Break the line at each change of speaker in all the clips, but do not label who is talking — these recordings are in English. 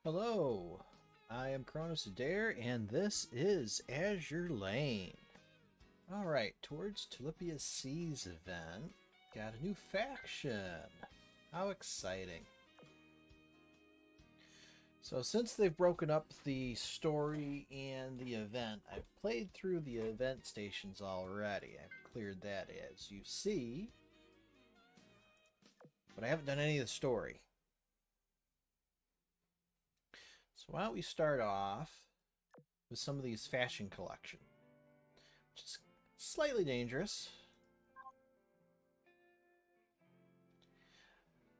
Hello, I am Cronus Adair, and this is Azur Lane. Alright, towards Tulipia Seas event, got a new faction. How exciting. So since they've broken up the story and the event, I've played through the event stations already. I've cleared that, as you see. But I haven't done any of the story. So why don't we start off with some of these fashion collection, which is slightly dangerous.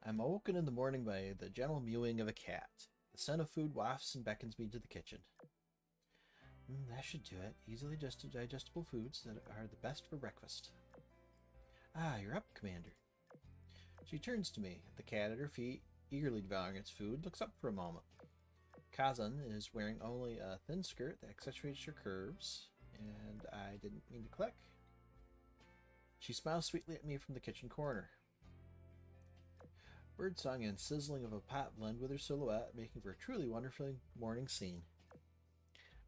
I'm awoken in the morning by the gentle mewing of a cat. The scent of food wafts and beckons me to the kitchen. That should do it. Easily digestible foods that are the best for breakfast. Ah, you're up, Commander. She turns to me, the cat at her feet, eagerly devouring its food, looks up for a moment. Kazan is wearing only a thin skirt that accentuates her curves, and I didn't mean to click. She smiles sweetly at me from the kitchen corner. Birdsong and sizzling of a pot blend with her silhouette, making for a truly wonderful morning scene.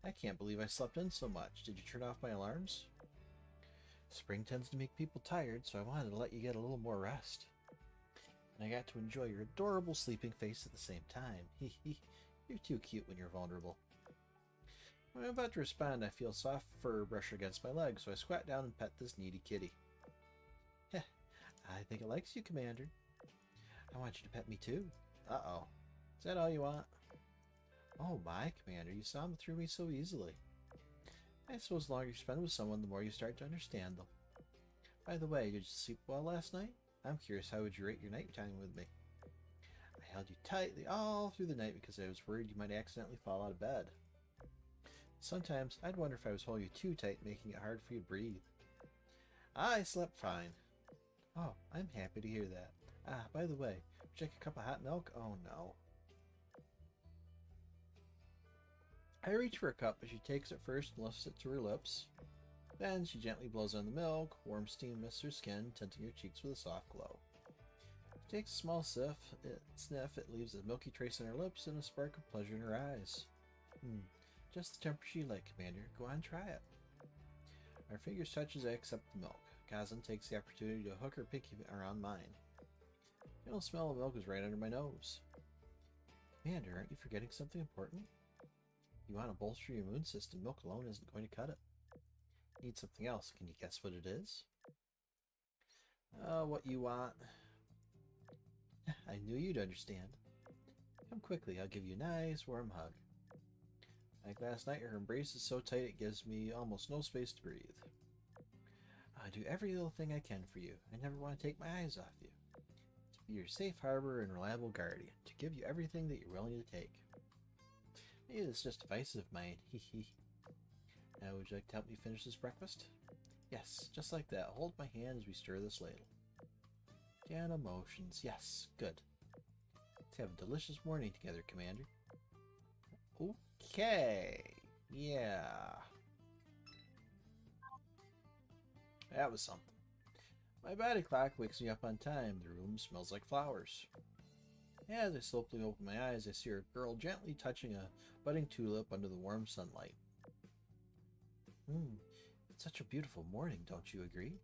I can't believe I slept in so much. Did you turn off my alarms? Spring tends to make people tired, so I wanted to let you get a little more rest. And I got to enjoy your adorable sleeping face at the same time. Hee hee. You're too cute when you're vulnerable. When I'm about to respond, I feel soft fur brush against my leg, so I squat down and pet this needy kitty. Heh, I think it likes you, Commander. I want you to pet me too. Uh-oh. Is that all you want? Oh my, Commander, you saw them through me so easily. I suppose the longer you spend with someone, the more you start to understand them. By the way, did you sleep well last night? I'm curious, how would you rate your nighttime with me? I held you tightly all through the night because I was worried you might accidentally fall out of bed. Sometimes I'd wonder if I was holding you too tight, making it hard for you to breathe. I slept fine. Oh, I'm happy to hear that. Ah, by the way, would you like a cup of hot milk? Oh no. I reach for a cup, but she takes it first and lifts it to her lips. Then she gently blows on the milk. Warm steam mists her skin, tinting her cheeks with a soft glow. She takes a small sniff. It leaves a milky trace on her lips and a spark of pleasure in her eyes. Just the temperature you like, Commander. Go on, try it. Our fingers touch as I accept the milk. Kazan takes the opportunity to hook her pinky around mine. The gentle smell of milk is right under my nose. Commander, aren't you forgetting something important? You want to bolster your immune system. Milk alone isn't going to cut it. You need something else. Can you guess what it is? What you want? I knew you'd understand. Come quickly. I'll give you a nice warm hug. Like last night, her embrace is so tight it gives me almost no space to breathe. I do every little thing I can for you. I never want to take my eyes off you. To be your safe harbor and reliable guardian. To give you everything that you're willing to take. Maybe it's just a vice of mine. Hee hee. Now, would you like to help me finish this breakfast? Yes, just like that. Hold my hand as we stir this ladle. And emotions. Yes, good. Let's have a delicious morning together, Commander. Okay. Yeah. That was something. My body clock wakes me up on time. The room smells like flowers. As I slowly open my eyes, I see a girl gently touching a budding tulip under the warm sunlight. It's such a beautiful morning, don't you agree?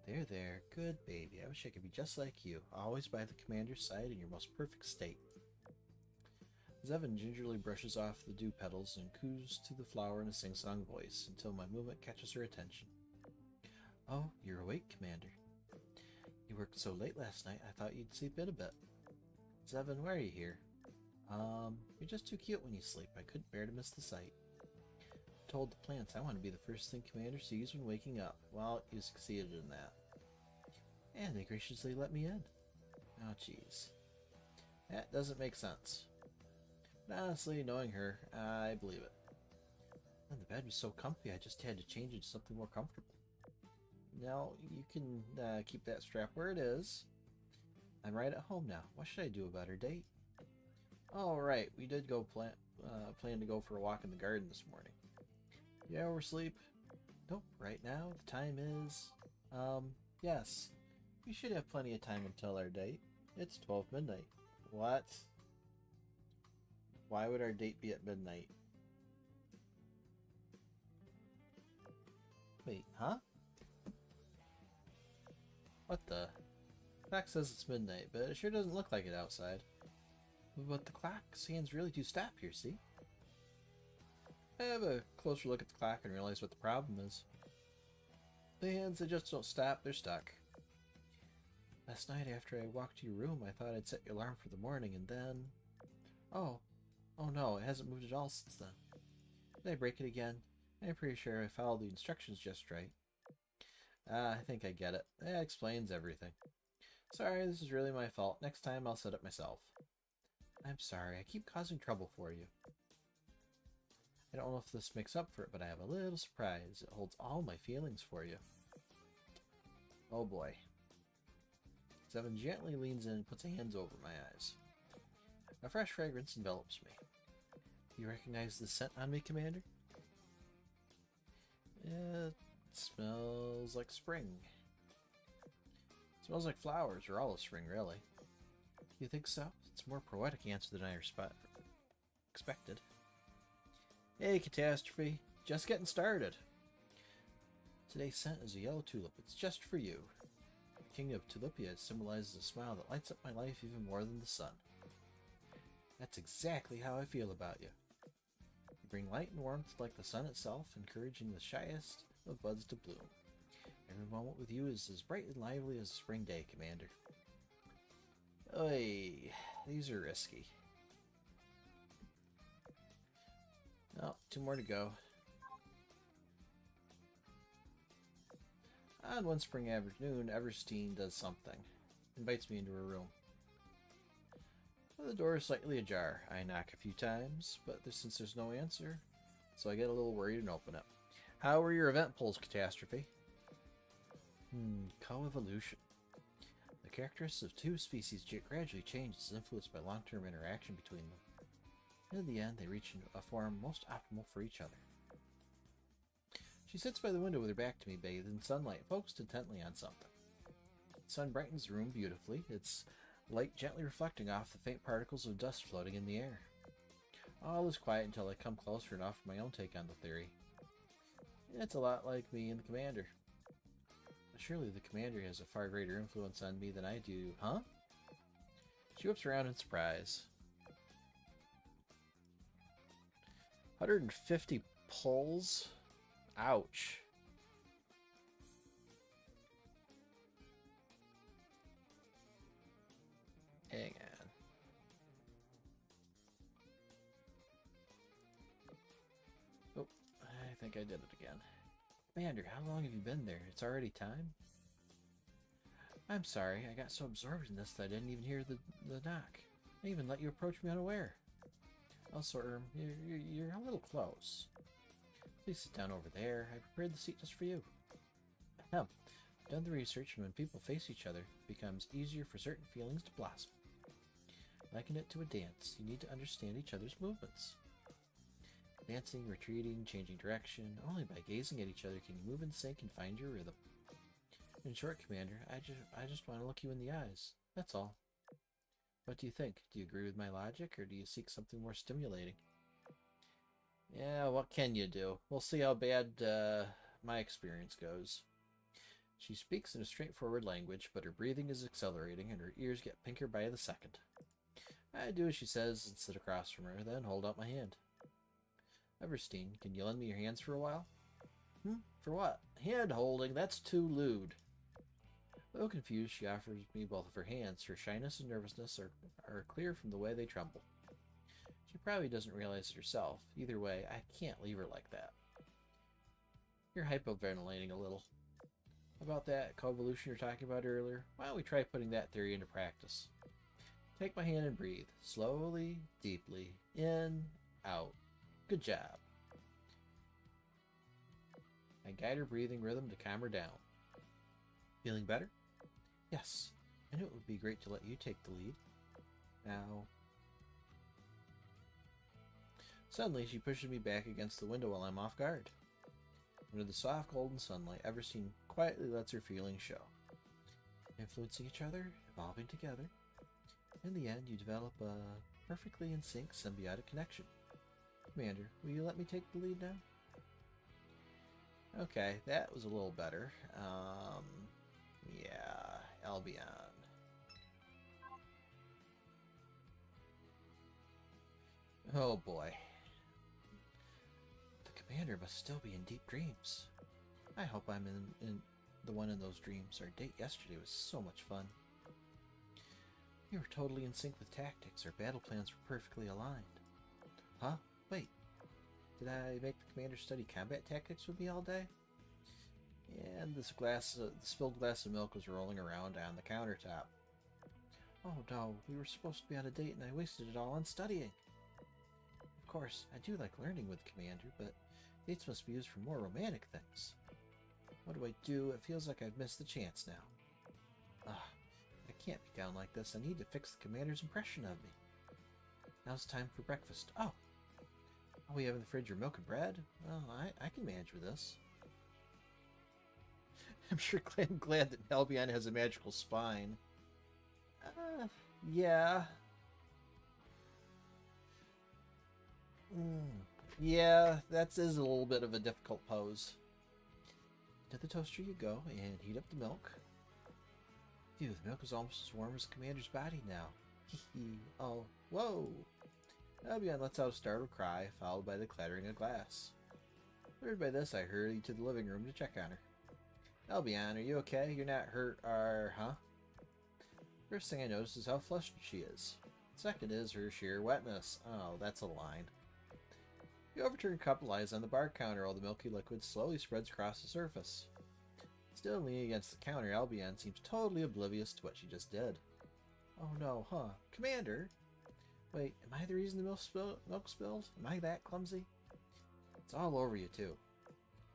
There, good baby. I wish I could be just like you, always by the commander's side in your most perfect state. Zevin gingerly brushes off the dew petals and coos to the flower in a sing-song voice until my movement catches her attention. Oh, you're awake, Commander. You worked so late last night, I thought you'd sleep in a bit. Zevin, why are you here? You're just too cute when you sleep. I couldn't bear to miss the sight. I told the plants I want to be the first thing Commander sees when waking up. Well, you succeeded in that. And they graciously let me in. Oh, jeez. That doesn't make sense. But honestly, knowing her, I believe it. And the bed was so comfy, I just had to change it to something more comfortable. Now, you can keep that strap where it is. I'm right at home now. What should I do about her date? Oh, right. We did go plan to go for a walk in the garden this morning. You oversleep? Nope. Right now, the time is... yes. We should have plenty of time until our date. It's 12 midnight. What? Why would our date be at midnight? Wait, huh? What the? The clock says it's midnight, but it sure doesn't look like it outside. But the clock's hands really do stop here, see? I have a closer look at the clock and realize what the problem is. The hands, they just don't stop, they're stuck. Last night after I walked to your room, I thought I'd set your alarm for the morning, and then... Oh no, it hasn't moved at all since then. Did I break it again? I'm pretty sure I followed the instructions just right. I think I get it. That explains everything. Sorry, this is really my fault. Next time I'll set it myself. I'm sorry, I keep causing trouble for you. I don't know if this makes up for it, but I have a little surprise. It holds all my feelings for you. Oh boy. Seven gently leans in and puts hands over my eyes. A fresh fragrance envelops me. You recognize the scent on me, Commander? It smells like spring. It smells like flowers, or all of spring, really. You think so? It's a more poetic answer than I expected. Hey, Catastrophe. Just getting started. Today's scent is a yellow tulip. It's just for you. The King of Tulipia symbolizes a smile that lights up my life even more than the sun. That's exactly how I feel about you. You bring light and warmth like the sun itself, encouraging the shyest of buds to bloom. Every moment with you is as bright and lively as a spring day, Commander. Oy, these are risky. Oh, 2 more to go. On one spring afternoon, Everstein does something. Invites me into her room. The door is slightly ajar. I knock a few times, but since there's no answer, so I get a little worried and open it. How were your event polls, Catastrophe? Coevolution. The characteristics of two species gradually change as influenced by long-term interaction between them. In the end, they reach a form most optimal for each other. She sits by the window with her back to me, bathed in sunlight, focused intently on something. The sun brightens the room beautifully, its light gently reflecting off the faint particles of dust floating in the air. All is quiet until I come closer and offer my own take on the theory. It's a lot like me and the Commander. But surely the Commander has a far greater influence on me than I do, huh? She whips around in surprise. 150 pulls? Ouch. Hang on. Oh, I think I did it again. Commander, how long have you been there? It's already time? I'm sorry, I got so absorbed in this that I didn't even hear the knock. I even let you approach me unaware. Also, you're a little close. Please sit down over there. I prepared the seat just for you. I've done the research, and when people face each other, it becomes easier for certain feelings to blossom. Liken it to a dance. You need to understand each other's movements. Dancing, retreating, changing direction. Only by gazing at each other can you move in sync and find your rhythm. In short, Commander, I just want to look you in the eyes. That's all. What do you think? Do you agree with my logic, or do you seek something more stimulating? Yeah, what can you do? We'll see how bad my experience goes. She speaks in a straightforward language, but her breathing is accelerating and her ears get pinker by the second. I do as she says and sit across from her, then hold out my hand. Everstein, can you lend me your hands for a while? For what? Hand holding? That's too lewd. A little confused, she offers me both of her hands. Her shyness and nervousness are clear from the way they tremble. She probably doesn't realize it herself. Either way, I can't leave her like that. You're hypoventilating a little. About that coevolution you were talking about earlier? Why don't we try putting that theory into practice? Take my hand and breathe. Slowly, deeply. In, out. Good job. I guide her breathing rhythm to calm her down. Feeling better? Yes. I knew it would be great to let you take the lead. Now... Suddenly, she pushes me back against the window while I'm off guard. Under the soft golden sunlight, Everstein quietly lets her feelings show. influencing each other, evolving together. In the end, you develop a perfectly in sync symbiotic connection. Commander, will you let me take the lead now? Okay, that was a little better. Yeah, Albion. Oh boy. The commander must still be in deep dreams. I hope I'm in the one in those dreams. Our date yesterday was so much fun. We were totally in sync with tactics. Our battle plans were perfectly aligned. Huh? Wait. Did I make the commander study combat tactics with me all day? And this the spilled glass of milk was rolling around on the countertop. Oh no, we were supposed to be on a date and I wasted it all on studying. Of course, I do like learning with Commander, but dates must be used for more romantic things. What do I do? It feels like I've missed the chance now. I can't be down like this. I need to fix the Commander's impression of me. Now's time for breakfast. Oh, we have in the fridge your milk and bread? Well, I can manage with this. I'm glad that Albion has a magical spine. Yeah. Yeah, that is a little bit of a difficult pose. To the toaster you go, and heat up the milk. Phew, the milk is almost as warm as the commander's body now. Hee. Oh, whoa! Albion lets out a startled cry, followed by the clattering of glass. Worried by this, I hurried to the living room to check on her. Albion, are you okay? You're not hurt, huh? First thing I notice is how flustered she is. Second is her sheer wetness. Oh, that's a line. The overturned cup lies on the bar counter while the milky liquid slowly spreads across the surface. Still leaning against the counter, Albion seems totally oblivious to what she just did. Oh no, huh? Commander? Wait, am I the reason the milk spilled? Am I that clumsy? It's all over you, too.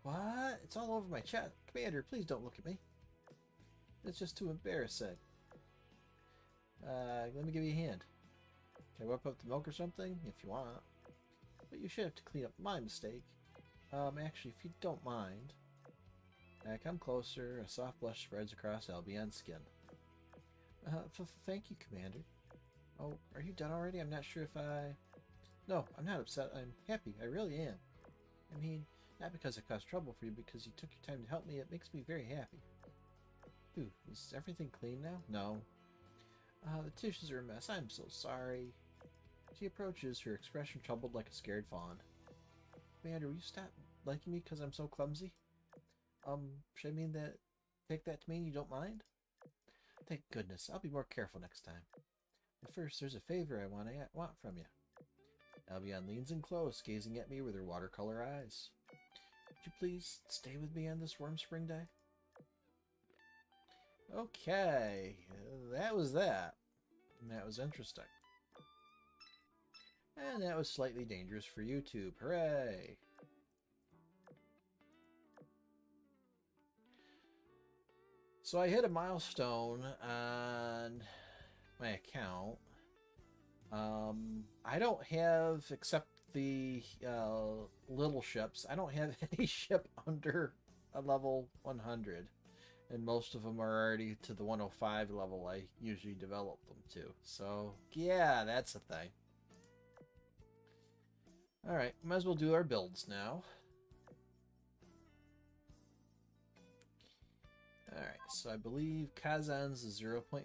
What? It's all over my chest. Commander, please don't look at me. It's just too embarrassing. Let me give you a hand. Can I whip up the milk or something? If you want. But you should have to clean up my mistake. Actually, if you don't mind. Come closer. A soft blush spreads across Albion's skin. Thank you, Commander. Oh, are you done already? I'm not sure if I... No, I'm not upset. I'm happy. I really am. I mean, not because I caused trouble for you, because you took your time to help me. It makes me very happy. Ooh, is everything clean now? No. The tissues are a mess. I'm so sorry. She approaches, her expression troubled like a scared fawn. Commander, will you stop liking me because I'm so clumsy? Should I mean that... Take that to mean you don't mind? Thank goodness. I'll be more careful next time. But first, there's a favor I want from you. Albion leans in close, gazing at me with her watercolor eyes. Would you please stay with me on this warm spring day? Okay, that was that. And that was interesting. And that was slightly dangerous for YouTube. Hooray! So I hit a milestone on my account. I don't have, except the little ships, I don't have any ship under a level 100. And most of them are already to the 105 level I usually develop them to. So, yeah, that's a thing. Alright, might as well do our builds now. Alright, so I believe Kazan's is 0.5,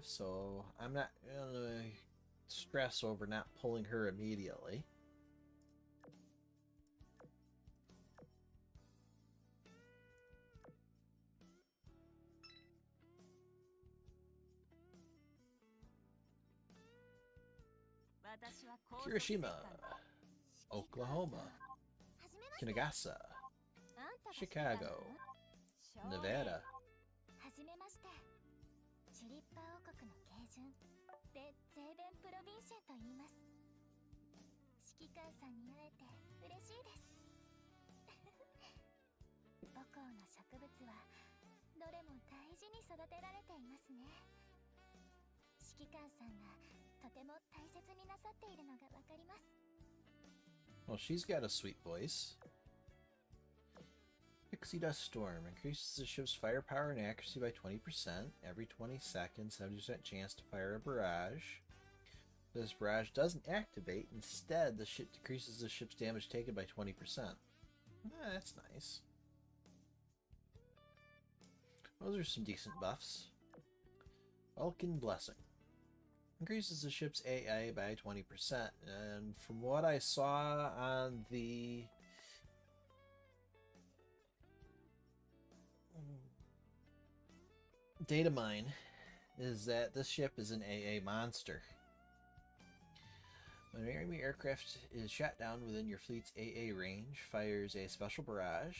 so I'm not going to stress over not pulling her immediately. Kirishima, Oklahoma, Kinagasa, Chicago, Nevada. Well, she's got a sweet voice. Pixie Dust Storm increases the ship's firepower and accuracy by 20%. Every 20 seconds, 70% chance to fire a barrage. This barrage doesn't activate. Instead, the ship decreases the ship's damage taken by 20%. That's nice. Those are some decent buffs. Vulcan Blessing increases the ship's AI by 20%. And from what I saw on the data mine, is that this ship is an AA monster. When an enemy aircraft is shot down within your fleet's AA range, fires a special barrage,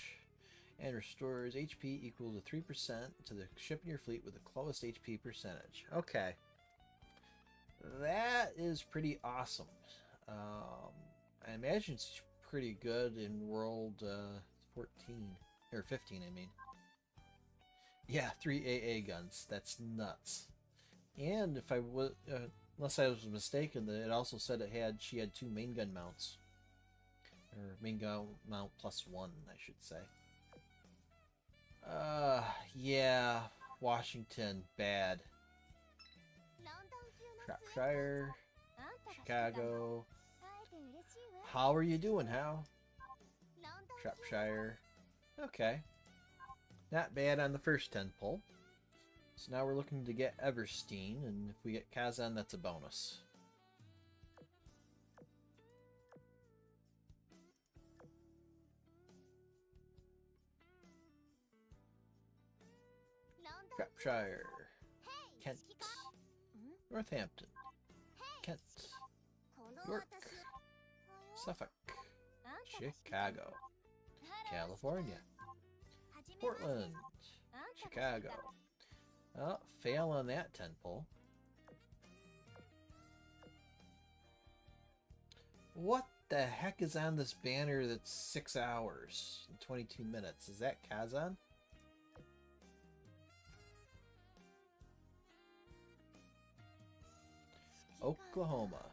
and restores HP equal to 3% to the ship in your fleet with the lowest HP percentage. Okay. That is pretty awesome. I imagine it's pretty good in World 14. Or 15, I mean. Yeah, 3 AA guns. That's nuts. And if I was... unless I was mistaken, it also said she had 2 main gun mounts. Or main gun mount plus 1, I should say. Yeah, Washington, bad. Shropshire, Chicago. How are you doing, How? Shropshire. Okay. Not bad on the first 10 pull. So now we're looking to get Everstein, and if we get Kazan, that's a bonus. Shropshire, Kent, Northampton, Kent, York, Suffolk, Chicago, California, Portland, Chicago. Oh, fail on that 10 pull. What the heck is on this banner that's 6 hours and 22 minutes? Is that Kazan? Oklahoma.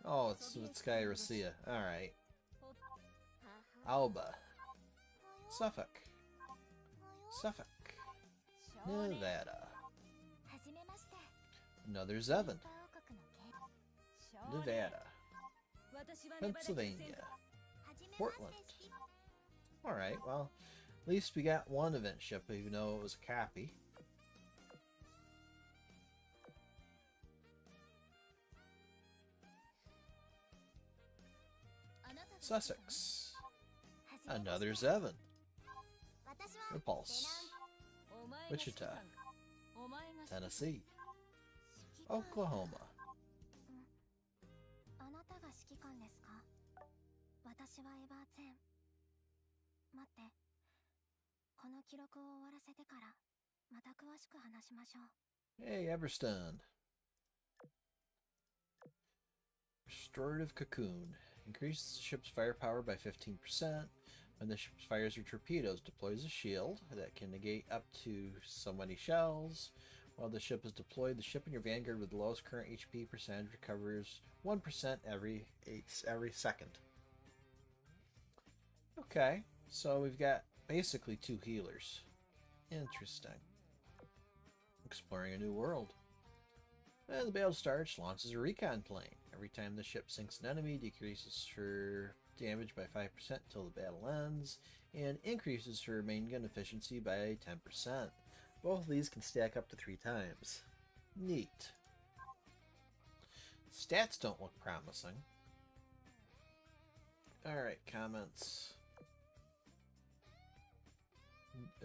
Oh, it's Skyrosia. Alright. Alba. Suffolk. Suffolk. Nevada. Another Zevin. Nevada. Pennsylvania. Portland. Alright, well, at least we got one event ship, even though it was a copy. Sussex. Another Zevin. Repulse. Wichita. Tennessee. Oklahoma. Hey, Everstone. Restorative Cocoon. Increases the ship's firepower by 15%. When the ship fires your torpedoes, deploys a shield that can negate up to so many shells. While the ship is deployed, the ship in your vanguard with the lowest current HP percentage recovers 1% every second. Okay, so we've got basically 2 healers. Interesting. Exploring a new world. And the battle starts, launches a recon plane. Every time the ship sinks an enemy, decreases her damage by 5% until the battle ends, and increases her main gun efficiency by 10%. Both of these can stack up to 3 times. Neat. Stats don't look promising. Alright, comments.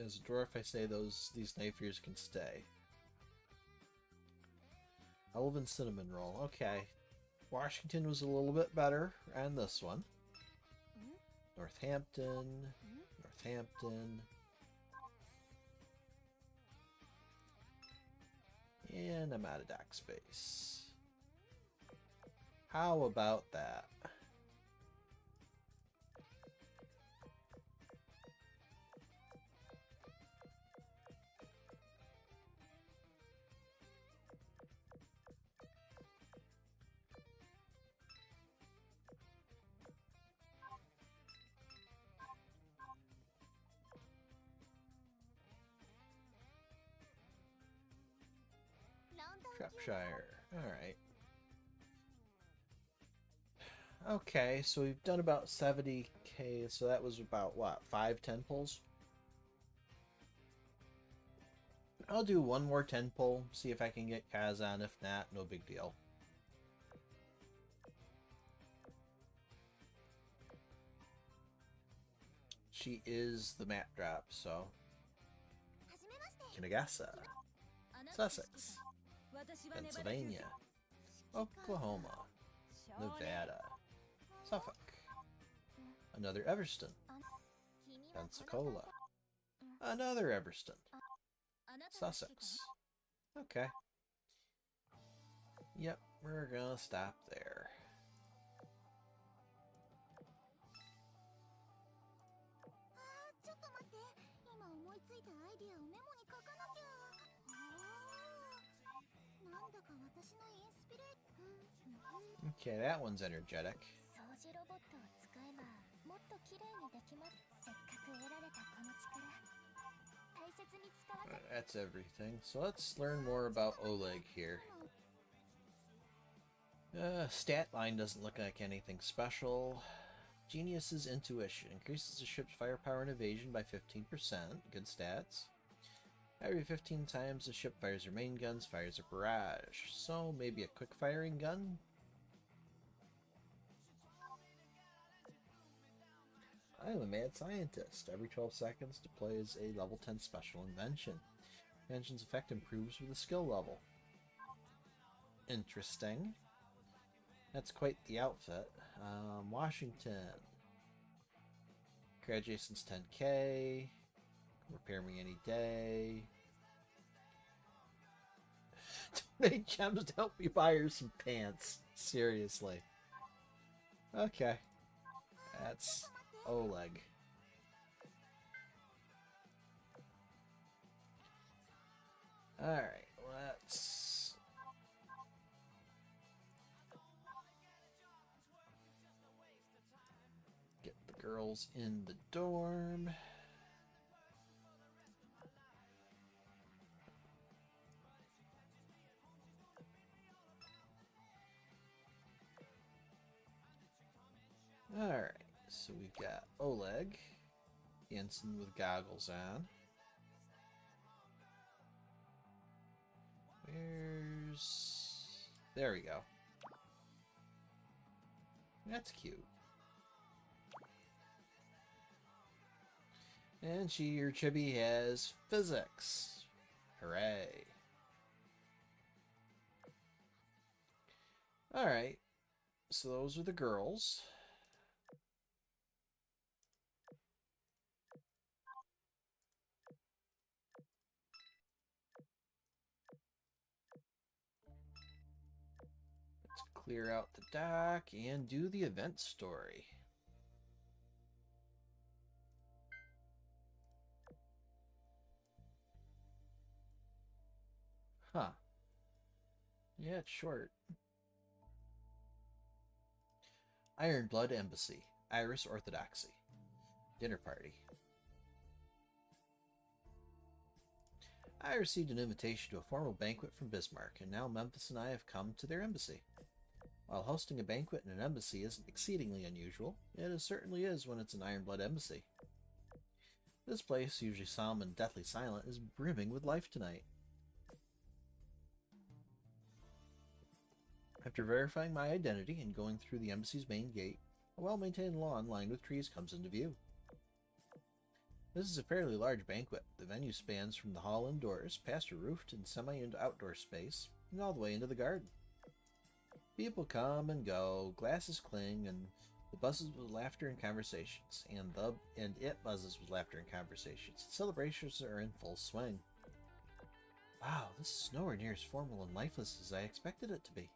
As a dwarf, I say these knifers can stay. Elven Cinnamon Roll. Okay. Washington was a little bit better on this one. Northampton. Northampton. And I'm out of dock space. How about that? Shire. Alright. Okay, so we've done about 70k, so that was about, what, 5 10 pulls? I'll do one more 10 pull, see if I can get Kazan. If not, no big deal. She is the map drop, so... Kinagasa, Sussex, Pennsylvania, Oklahoma, Nevada, Suffolk, another Everston, Pensacola, another Everston, Sussex. Okay. Yep, we're gonna stop there. Okay, that one's energetic. That's everything. So let's learn more about Oleg here. Stat line doesn't look like anything special. Genius's intuition increases the ship's firepower and evasion by 15%. Good stats. Every 15 times the ship fires her main guns, fires a barrage. So maybe a quick firing gun? I am a mad scientist. Every 12 seconds deploys a level 10 special invention. Invention's effect improves with the skill level. Interesting. That's quite the outfit. Washington. Graduation's 10k. Repair me any day. Donate gems to help me buy her some pants. Seriously. Okay. That's Oleg. Alright, let's... get the girls in the dorm. Alright, so we've got Oleg, Jensen with goggles on. Where's... there we go. That's cute. And she, or Chibi, has physics. Hooray. Alright, so those are the girls. Let's clear out the dock and do the event story. Huh. Yeah, it's short. Iron Blood Embassy. Iris Orthodoxy. Dinner party. I received an invitation to a formal banquet from Bismarck, and now Memphis and I have come to their embassy. While hosting a banquet in an embassy isn't exceedingly unusual, it certainly is when it's an Iron Blood embassy. This place, usually solemn and deathly silent, is brimming with life tonight. After verifying my identity and going through the embassy's main gate, a well-maintained lawn lined with trees comes into view. This is a fairly large banquet. The venue spans from the hall indoors, past a roofed and semi-outdoor space, and all the way into the garden. People come and go, glasses cling, and it buzzes with laughter and conversations. It buzzes with laughter and conversations. Celebrations are in full swing. Wow, this is nowhere near as formal and lifeless as I expected it to be.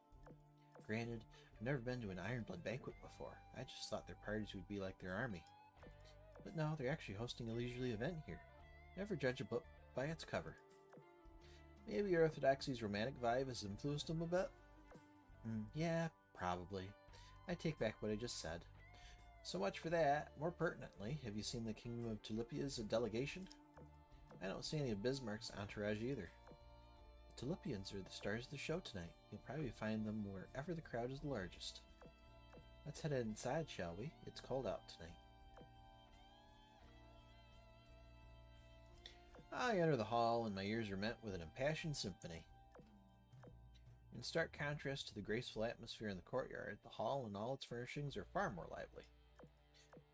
Granted, I've never been to an Iron Blood banquet before. I just thought their parties would be like their army. But no, they're actually hosting a leisurely event here. Never judge a book by its cover. Maybe Orthodoxy's romantic vibe has influenced them a bit? Yeah, probably. I take back what I just said. So much for that. More pertinently, have you seen the Kingdom of Tulipia's delegation? I don't see any of Bismarck's entourage either. The Tulipians are the stars of the show tonight. You'll probably find them wherever the crowd is the largest. Let's head inside, shall we? It's cold out tonight. I enter the hall, and my ears are met with an impassioned symphony. In stark contrast to the graceful atmosphere in the courtyard, the hall and all its furnishings are far more lively.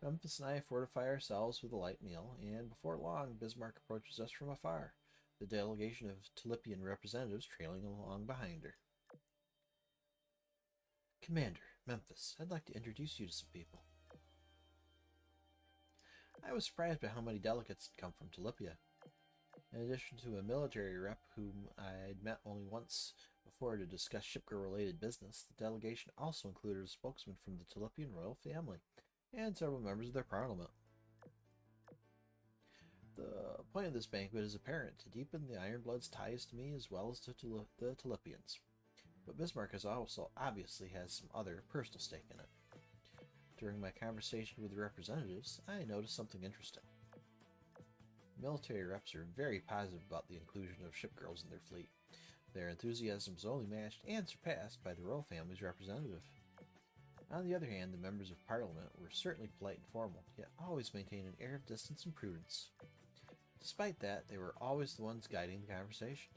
Memphis and I fortify ourselves with a light meal, and before long Bismarck approaches us from afar, the delegation of Tulipian representatives trailing along behind her. Commander, Memphis, I'd like to introduce you to some people. I was surprised by how many delegates had come from Tulipia. In addition to a military rep whom I'd met only once before to discuss shipgirl-related business, the delegation also included a spokesman from the Tulipian royal family and several members of their parliament. The point of this banquet is apparent, to deepen the Ironblood's ties to me as well as to the Tulipians. But Bismarck also obviously has some other personal stake in it. During my conversation with the representatives, I noticed something interesting. Military reps are very positive about the inclusion of shipgirls in their fleet. Their enthusiasm is only matched and surpassed by the royal family's representative. On the other hand, the members of parliament were certainly polite and formal, yet always maintained an air of distance and prudence. Despite that, they were always the ones guiding the conversation.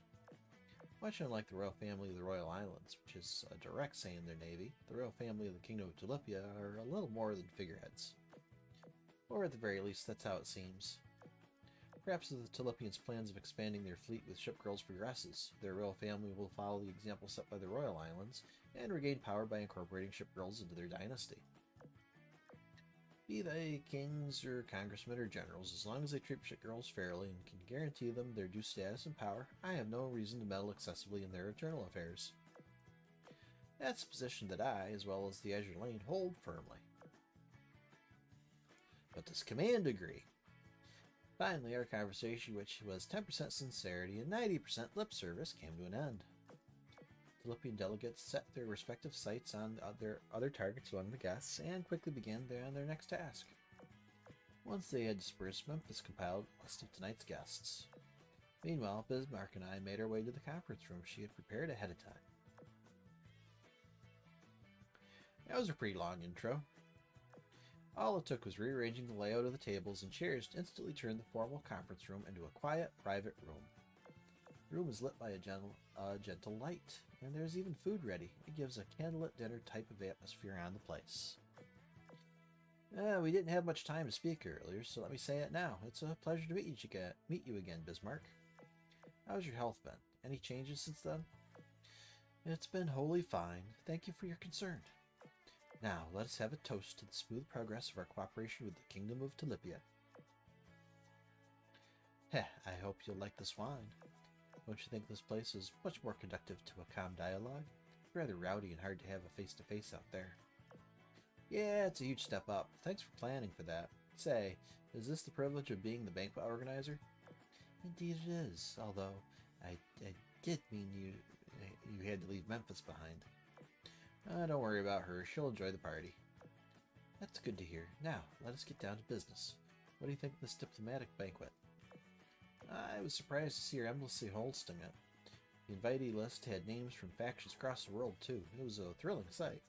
Much unlike the royal family of the Royal Islands, which is a direct say in their navy, the royal family of the Kingdom of Tulipia are a little more than figureheads. Or at the very least, that's how it seems. Perhaps as the Tulipians' plans of expanding their fleet with shipgirls progresses, their royal family will follow the example set by the Royal Islands and regain power by incorporating shipgirls into their dynasty. Be they kings or congressmen or generals, as long as they treat shipgirls fairly and can guarantee them their due status and power, I have no reason to meddle excessively in their internal affairs. That's a position that I, as well as the Azur Lane, hold firmly. But does command agree? Finally, our conversation, which was 10% sincerity and 90% lip service, came to an end. The Tulipian delegates set their respective sights on their other targets among the guests and quickly began on their next task. Once they had dispersed, Memphis compiled a list of tonight's guests. Meanwhile, Bismarck and I made our way to the conference room she had prepared ahead of time. That was a pretty long intro. All it took was rearranging the layout of the tables and chairs to instantly turn the formal conference room into a quiet, private room. The room is lit by a gentle light, and there's even food ready. It gives a candlelit dinner type of atmosphere on the place. We didn't have much time to speak earlier, so let me say it now. It's a pleasure to meet you again, Bismarck. How's your health been? Any changes since then? It's been wholly fine. Thank you for your concern. Now, let us have a toast to the smooth progress of our cooperation with the Kingdom of Tulipia. I hope you'll like this wine. Don't you think this place is much more conducive to a calm dialogue? It's rather rowdy and hard to have a face-to-face out there. Yeah, it's a huge step up. Thanks for planning for that. Say, is this the privilege of being the banquet organizer? Indeed it is, although I did mean you had to leave Memphis behind. Don't worry about her. She'll enjoy the party. That's good to hear. Now, let us get down to business. What do you think of this diplomatic banquet? I was surprised to see her endlessly hosting it. The invitee list had names from factions across the world, too. It was a thrilling sight.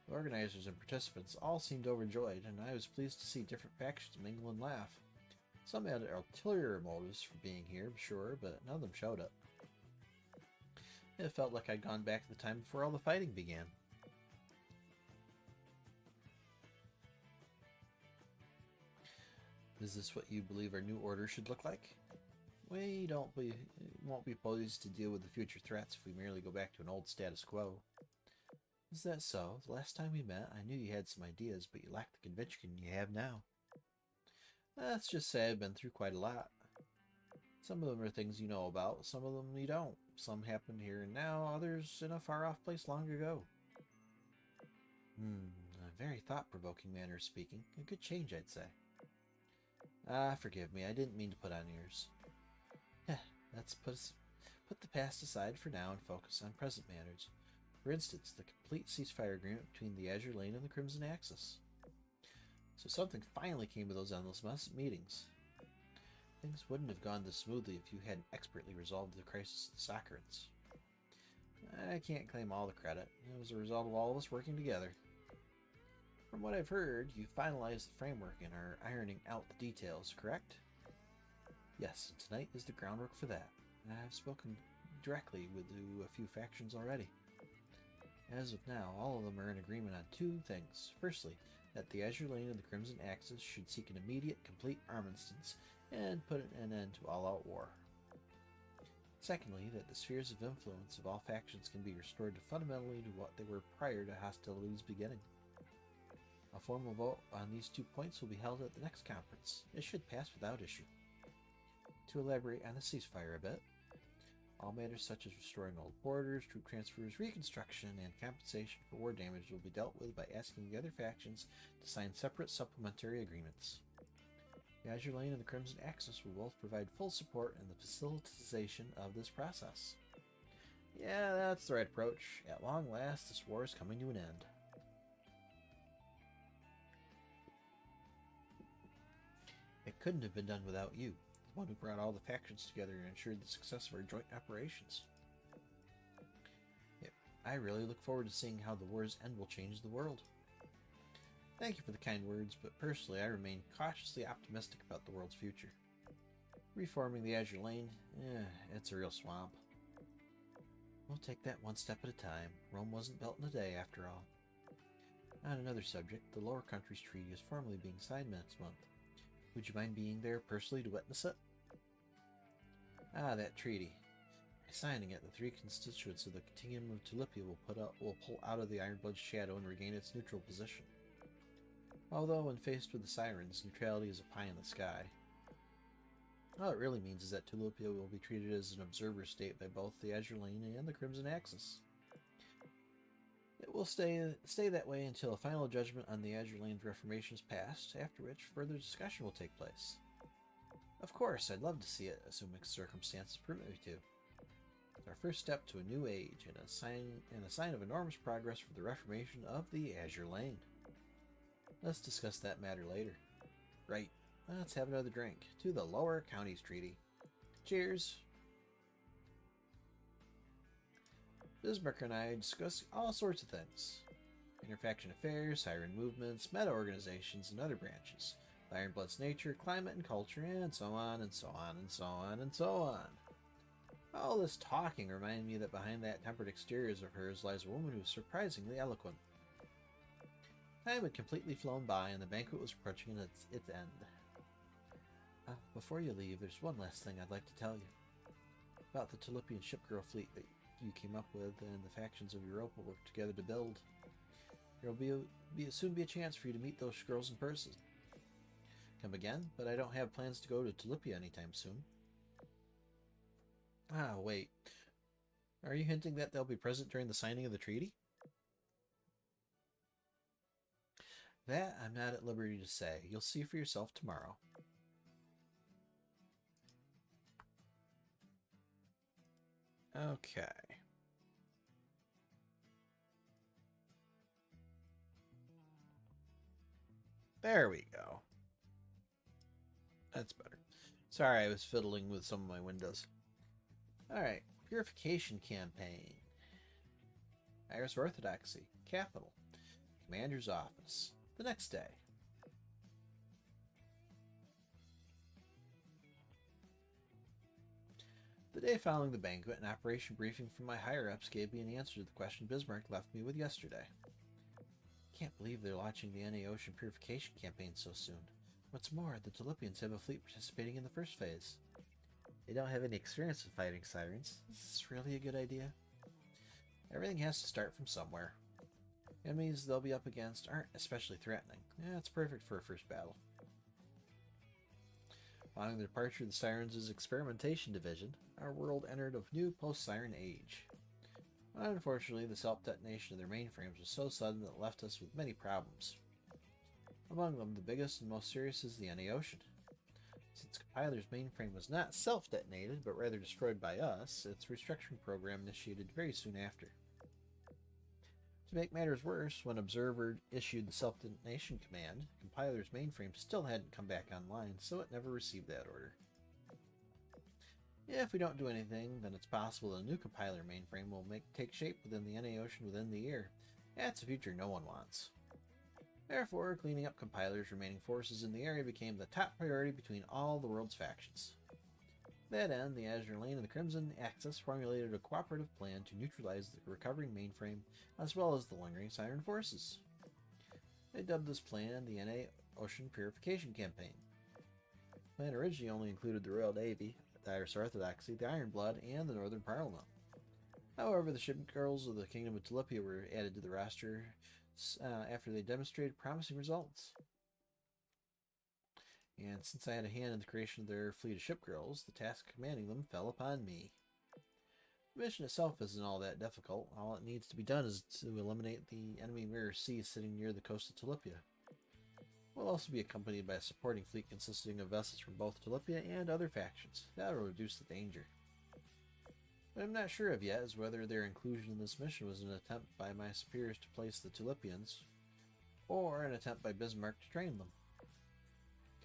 The organizers and participants all seemed overjoyed, and I was pleased to see different factions mingle and laugh. Some had ulterior motives for being here, sure, but none of them showed it. It felt like I'd gone back to the time before all the fighting began. Is this what you believe our new order should look like? We won't be poised to deal with the future threats if we merely go back to an old status quo. Is that so? The last time we met, I knew you had some ideas, but you lacked the conviction you have now. Let's just say I've been through quite a lot. Some of them are things you know about, some of them you don't. Some happened here and now, others in a far-off place long ago. A very thought-provoking manner of speaking. A good change, I'd say. Forgive me, I didn't mean to put on ears. Let's put the past aside for now and focus on present matters. For instance, the complete ceasefire agreement between the Azur Lane and the Crimson Axis. So something finally came of those endless meetings. Things wouldn't have gone this smoothly if you hadn't expertly resolved the crisis of the Saccharins. I can't claim all the credit. It was a result of all of us working together. From what I've heard, you finalized the framework and are ironing out the details, correct? Yes, and tonight is the groundwork for that. I've spoken directly with a few factions already. As of now, all of them are in agreement on two things. Firstly, that the Azur Lane and the Crimson Axis should seek an immediate, complete armistice and put an end to all-out war. Secondly, that the spheres of influence of all factions can be restored fundamentally to what they were prior to hostilities beginning. A formal vote on these 2 points will be held at the next conference. It should pass without issue. To elaborate on the ceasefire a bit, all matters such as restoring old borders, troop transfers, reconstruction, and compensation for war damage will be dealt with by asking the other factions to sign separate supplementary agreements. The Azur Lane and the Crimson Axis will both provide full support in the facilitation of this process. Yeah, that's the right approach. At long last, this war is coming to an end. It couldn't have been done without you, the one who brought all the factions together and ensured the success of our joint operations. I really look forward to seeing how the war's end will change the world. Thank you for the kind words, but personally I remain cautiously optimistic about the world's future. Reforming the Azur Lane, it's a real swamp. We'll take that one step at a time. Rome wasn't built in a day, after all. On another subject, the Lower Countries Treaty is formally being signed next month. Would you mind being there personally to witness it? Ah, that treaty. By signing it, the 3 constituents of the Continuum of Tulipia will pull out of the Ironblood's shadow and regain its neutral position. Although, when faced with the Sirens, neutrality is a pie in the sky. All it really means is that Tulipia will be treated as an observer state by both the Azur Lane and the Crimson Axis. It will stay that way until a final judgment on the Azur Lane's reformation is passed, after which further discussion will take place. Of course, I'd love to see it, assuming circumstances permit me to. It's our first step to a new age, and a sign of enormous progress for the reformation of the Azur Lane. Let's discuss that matter later. Right, let's have another drink. To the Lower Counties Treaty. Cheers! Bismarck and I discuss all sorts of things. Interfaction affairs, siren movements, meta-organizations, and other branches. The Ironblood's nature, climate, and culture, and so on, and so on, and so on, and so on. All this talking reminded me that behind that tempered exterior of hers lies a woman who is surprisingly eloquent. Time had completely flown by, and the banquet was approaching its end. Before you leave, there's one last thing I'd like to tell you. About the Tulipian shipgirl fleet that you came up with and the factions of Europa worked together to build. There will soon be a chance for you to meet those girls in person. Come again, but I don't have plans to go to Tulipia anytime soon. Ah, wait. Are you hinting that they'll be present during the signing of the treaty? That I'm not at liberty to say. You'll see for yourself tomorrow. Okay. There we go. That's better. Sorry, I was fiddling with some of my windows. Alright, Purification Campaign. Iris Orthodoxy, Capital. Commander's Office. The next day. The day following the banquet, an operation briefing from my higher-ups gave me an answer to the question Bismarck left me with yesterday. Can't believe they're launching the NA Ocean Purification Campaign so soon. What's more, the Tulipians have a fleet participating in the first phase. They don't have any experience with fighting sirens. Is this really a good idea? Everything has to start from somewhere. Enemies they'll be up against aren't especially threatening. Yeah, it's perfect for a first battle. Following the departure of the Sirens' Experimentation Division, our world entered a new post-siren age. Unfortunately, the self-detonation of their mainframes was so sudden that it left us with many problems. Among them, the biggest and most serious is the NA Ocean. Since Compiler's mainframe was not self-detonated, but rather destroyed by us, its restructuring program initiated very soon after. To make matters worse, when Observer issued the self-detonation command, Compiler's mainframe still hadn't come back online, so it never received that order. If we don't do anything, then it's possible a new compiler mainframe will take shape within the NA Ocean within the year. That's a future no one wants. Therefore, cleaning up compilers' remaining forces in the area became the top priority between all the world's factions. To that end, the Azure Lane and the Crimson Axis formulated a cooperative plan to neutralize the recovering mainframe as well as the lingering Siren forces. They dubbed this plan the NA Ocean Purification Campaign. The plan originally only included the Royal Navy, the Irish Orthodoxy, the Iron Blood, and the Northern Parliament. However, the ship girls of the Kingdom of Tulipia were added to the roster after they demonstrated promising results. And since I had a hand in the creation of their fleet of ship girls, the task of commanding them fell upon me. The mission itself isn't all that difficult. All it needs to be done is to eliminate the enemy Mirror Sea sitting near the coast of Tulipia. We'll also be accompanied by a supporting fleet consisting of vessels from both Tulipia and other factions. That'll reduce the danger. What I'm not sure of yet is whether their inclusion in this mission was an attempt by my superiors to place the Tulipians, or an attempt by Bismarck to train them.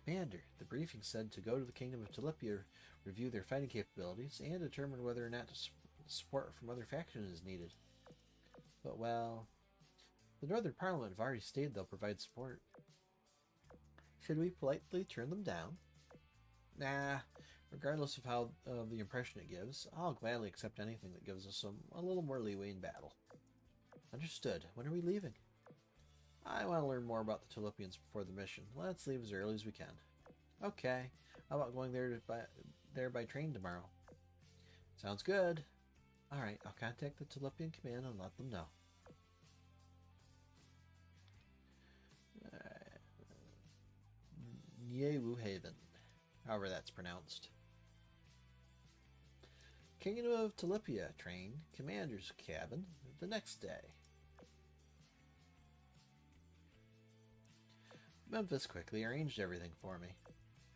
Commander, the briefing said to go to the Kingdom of Tulipia, review their fighting capabilities, and determine whether or not support from other factions is needed. But, well, the Northern Parliament have already stated they'll provide support. Should we politely turn them down? Nah, regardless of how the impression it gives, I'll gladly accept anything that gives us a little more leeway in battle. Understood. When are we leaving? I want to learn more about the Tulipians before the mission. Let's leave as early as we can. Okay. How about going there by train tomorrow? Sounds good. Alright, I'll contact the Tulipian command and let them know. Yewu Haven, however that's pronounced. Kingdom of Tulipia train, commander's cabin, the next day. Memphis quickly arranged everything for me.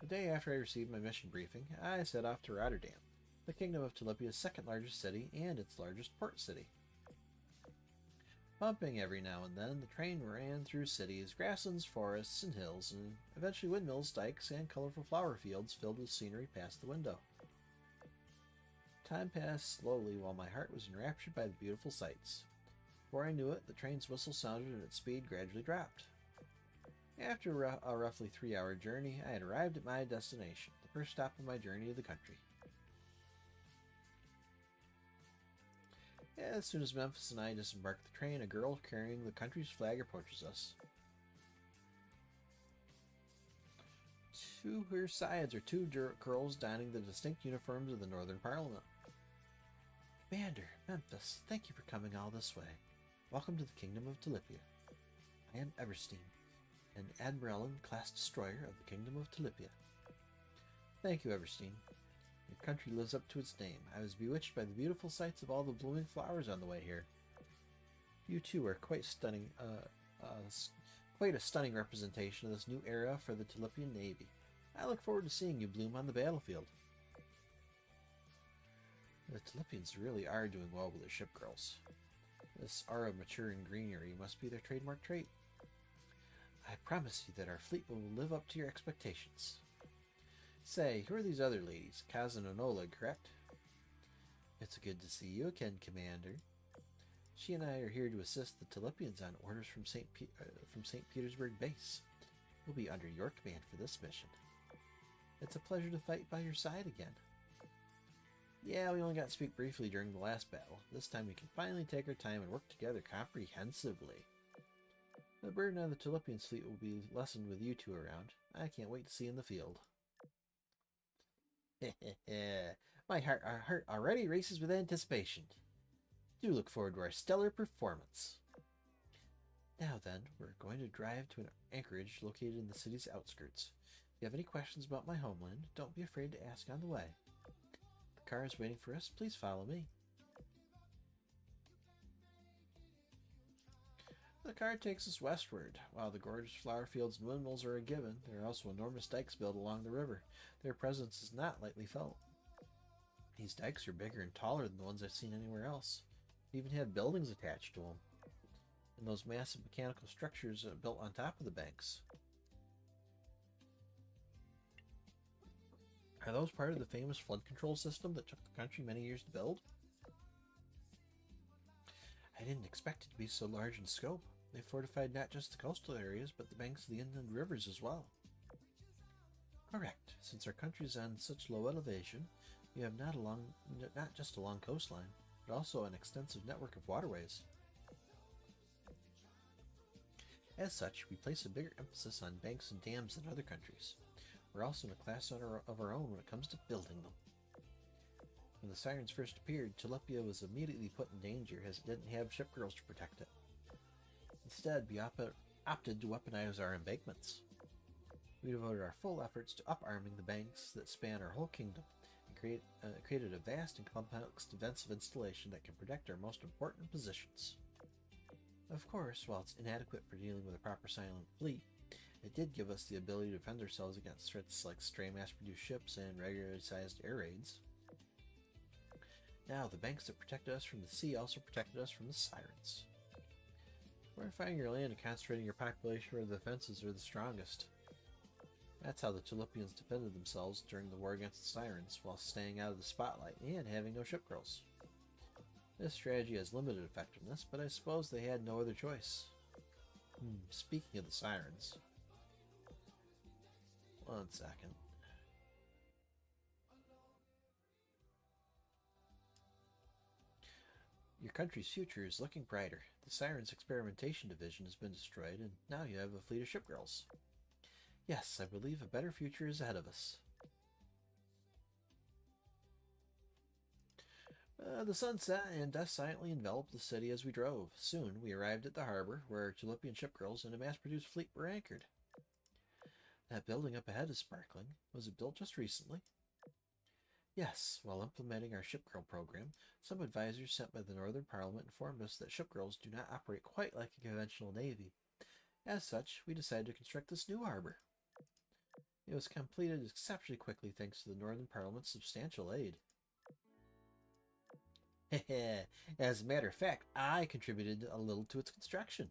The day after I received my mission briefing, I set off to Rotterdam, the Kingdom of Tulipia's second largest city and its largest port city. Bumping every now and then, the train ran through cities, grasslands, forests, and hills, and eventually windmills, dikes, and colorful flower fields filled with scenery past the window. Time passed slowly while my heart was enraptured by the beautiful sights. Before I knew it, the train's whistle sounded and its speed gradually dropped. After a roughly 3-hour journey, I had arrived at my destination, the first stop of my journey to the country. As soon as Memphis and I disembarked the train, a girl carrying the country's flag approaches us. To her sides are two girls donning the distinct uniforms of the Northern Parliament. Commander, Memphis, thank you for coming all this way. Welcome to the Kingdom of Tulipia. I am Everstein, an Admiralin-class destroyer of the Kingdom of Tulipia. Thank you, Everstein. Your country lives up to its name. I was bewitched by the beautiful sights of all the blooming flowers on the way here. You too are quite stunning, quite a stunning representation of this new era for the Tulipian Navy. I look forward to seeing you bloom on the battlefield. The Tulipians really are doing well with their ship girls. This aura of maturing greenery must be their trademark trait. I promise you that our fleet will live up to your expectations. Say, who are these other ladies? Kazan and Oleg, correct? It's good to see you again, Commander. She and I are here to assist the Tulipians on orders from St. Petersburg base. We'll be under your command for this mission. It's a pleasure to fight by your side again. Yeah, we only got to speak briefly during the last battle. This time we can finally take our time and work together comprehensively. The burden on the Tulipian fleet will be lessened with you two around. I can't wait to see you in the field. My heart already races with anticipation. Do look forward to our stellar performance. Now then, we're going to drive to an anchorage located in the city's outskirts. If you have any questions about my homeland, don't be afraid to ask on the way. The car is waiting for us. Please follow me. The car takes us westward. While the gorgeous flower fields and windmills are a given, there are also enormous dikes built along the river. Their presence is not lightly felt. These dikes are bigger and taller than the ones I've seen anywhere else. They even have buildings attached to them. And those massive mechanical structures are built on top of the banks. Are those part of the famous flood control system that took the country many years to build? I didn't expect it to be so large in scope. They fortified not just the coastal areas, but the banks of the inland rivers as well. Correct. Since our country is on such low elevation, we have not just a long coastline, but also an extensive network of waterways. As such, we place a bigger emphasis on banks and dams than other countries. We're also in a class of our own when it comes to building them. When the sirens first appeared, Tulipia was immediately put in danger as it didn't have ship girls to protect it. Instead, we opted to weaponize our embankments. We devoted our full efforts to up-arming the banks that span our whole kingdom and created a vast and complex defensive installation that can protect our most important positions. Of course, while it's inadequate for dealing with a proper silent fleet, it did give us the ability to defend ourselves against threats like stray mass-produced ships and regularly sized air raids. Now, the banks that protected us from the sea also protected us from the sirens. Fortifying your land and concentrating your population where the defenses are the strongest. That's how the Tulipians defended themselves during the war against the sirens, while staying out of the spotlight and having no ship girls. This strategy has limited effectiveness, but I suppose they had no other choice. Speaking of the sirens... One second. Your country's future is looking brighter. The Sirens Experimentation Division has been destroyed, and now you have a fleet of ship girls. Yes, I believe a better future is ahead of us. The sun set and dusk silently enveloped the city as we drove. Soon we arrived at the harbor, where Tulipian ship girls and a mass-produced fleet were anchored. That building up ahead is sparkling. Was it built just recently? Yes, while implementing our ship girl program, some advisors sent by the Northern Parliament informed us that ship girls do not operate quite like a conventional navy. As such, we decided to construct this new harbor. It was completed exceptionally quickly thanks to the Northern Parliament's substantial aid. As a matter of fact, I contributed a little to its construction.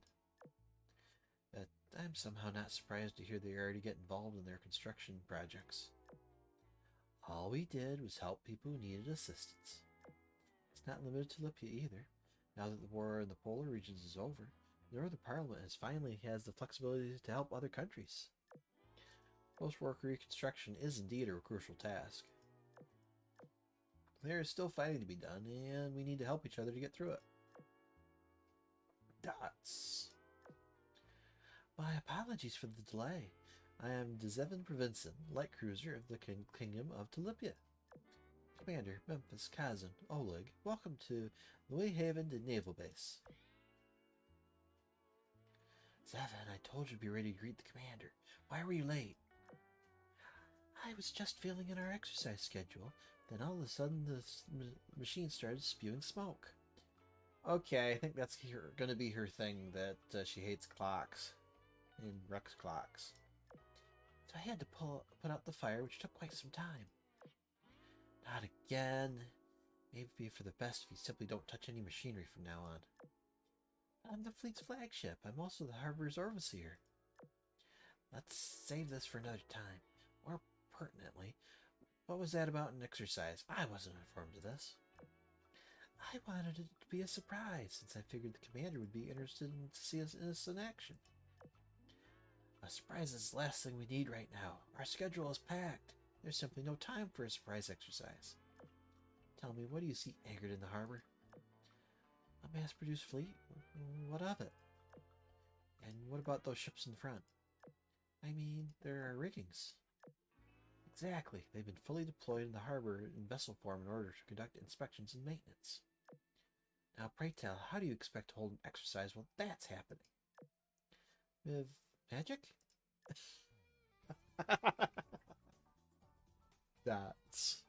I'm somehow not surprised to hear they already get involved in their construction projects. All we did was help people who needed assistance. It's not limited to Tulipia either. Now that the war in the polar regions is over, the Northern Parliament finally has the flexibility to help other countries. Post-war reconstruction is indeed a crucial task. There is still fighting to be done, and we need to help each other to get through it. Dots. My apologies for the delay. I am Dzevin Provincin, light cruiser of the Kingdom of Tulipia. Commander, Memphis, Kazan, Oleg, welcome to Haven Naval Base. Zevin, I told you to be ready to greet the commander. Why were you late? I was just filling in our exercise schedule. Then all of a sudden the machine started spewing smoke. Okay, I think that's going to be her thing, that she hates clocks. And Rex clocks. So I had to put out the fire, which took quite some time. Not again. Maybe for the best if you simply don't touch any machinery from now on. I'm the fleet's flagship. I'm also the harbor's overseer. Let's save this for another time. More pertinently, what was that about an exercise? I wasn't informed of this. I wanted it to be a surprise, since I figured the commander would be interested to see us in action. A surprise is the last thing we need right now. Our schedule is packed. There's simply no time for a surprise exercise. Tell me, what do you see anchored in the harbor? A mass-produced fleet? What of it? And what about those ships in front? I mean, there are riggings. Exactly. They've been fully deployed in the harbor in vessel form in order to conduct inspections and maintenance. Now, pray tell, how do you expect to hold an exercise while that's happening? With magic? That's...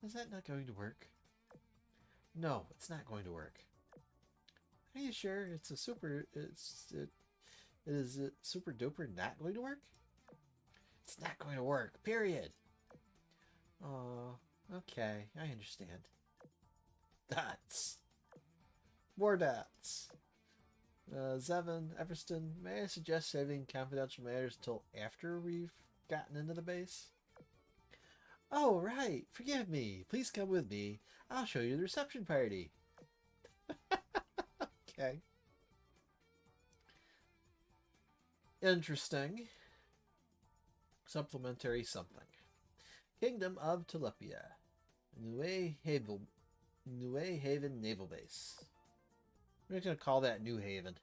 Is that not going to work? No, it's not going to work. Are you sure it's a super... Is it super duper not going to work? It's not going to work, period. Oh, okay, I understand. Dots. More dots. Zevin, Everston, may I suggest saving confidential matters till after we've gotten into the base? Oh, right. Forgive me. Please come with me. I'll show you the reception party. Okay. Interesting. Supplementary something. Kingdom of Tulipia. New Haven Naval Base. We're just going to call that New Haven.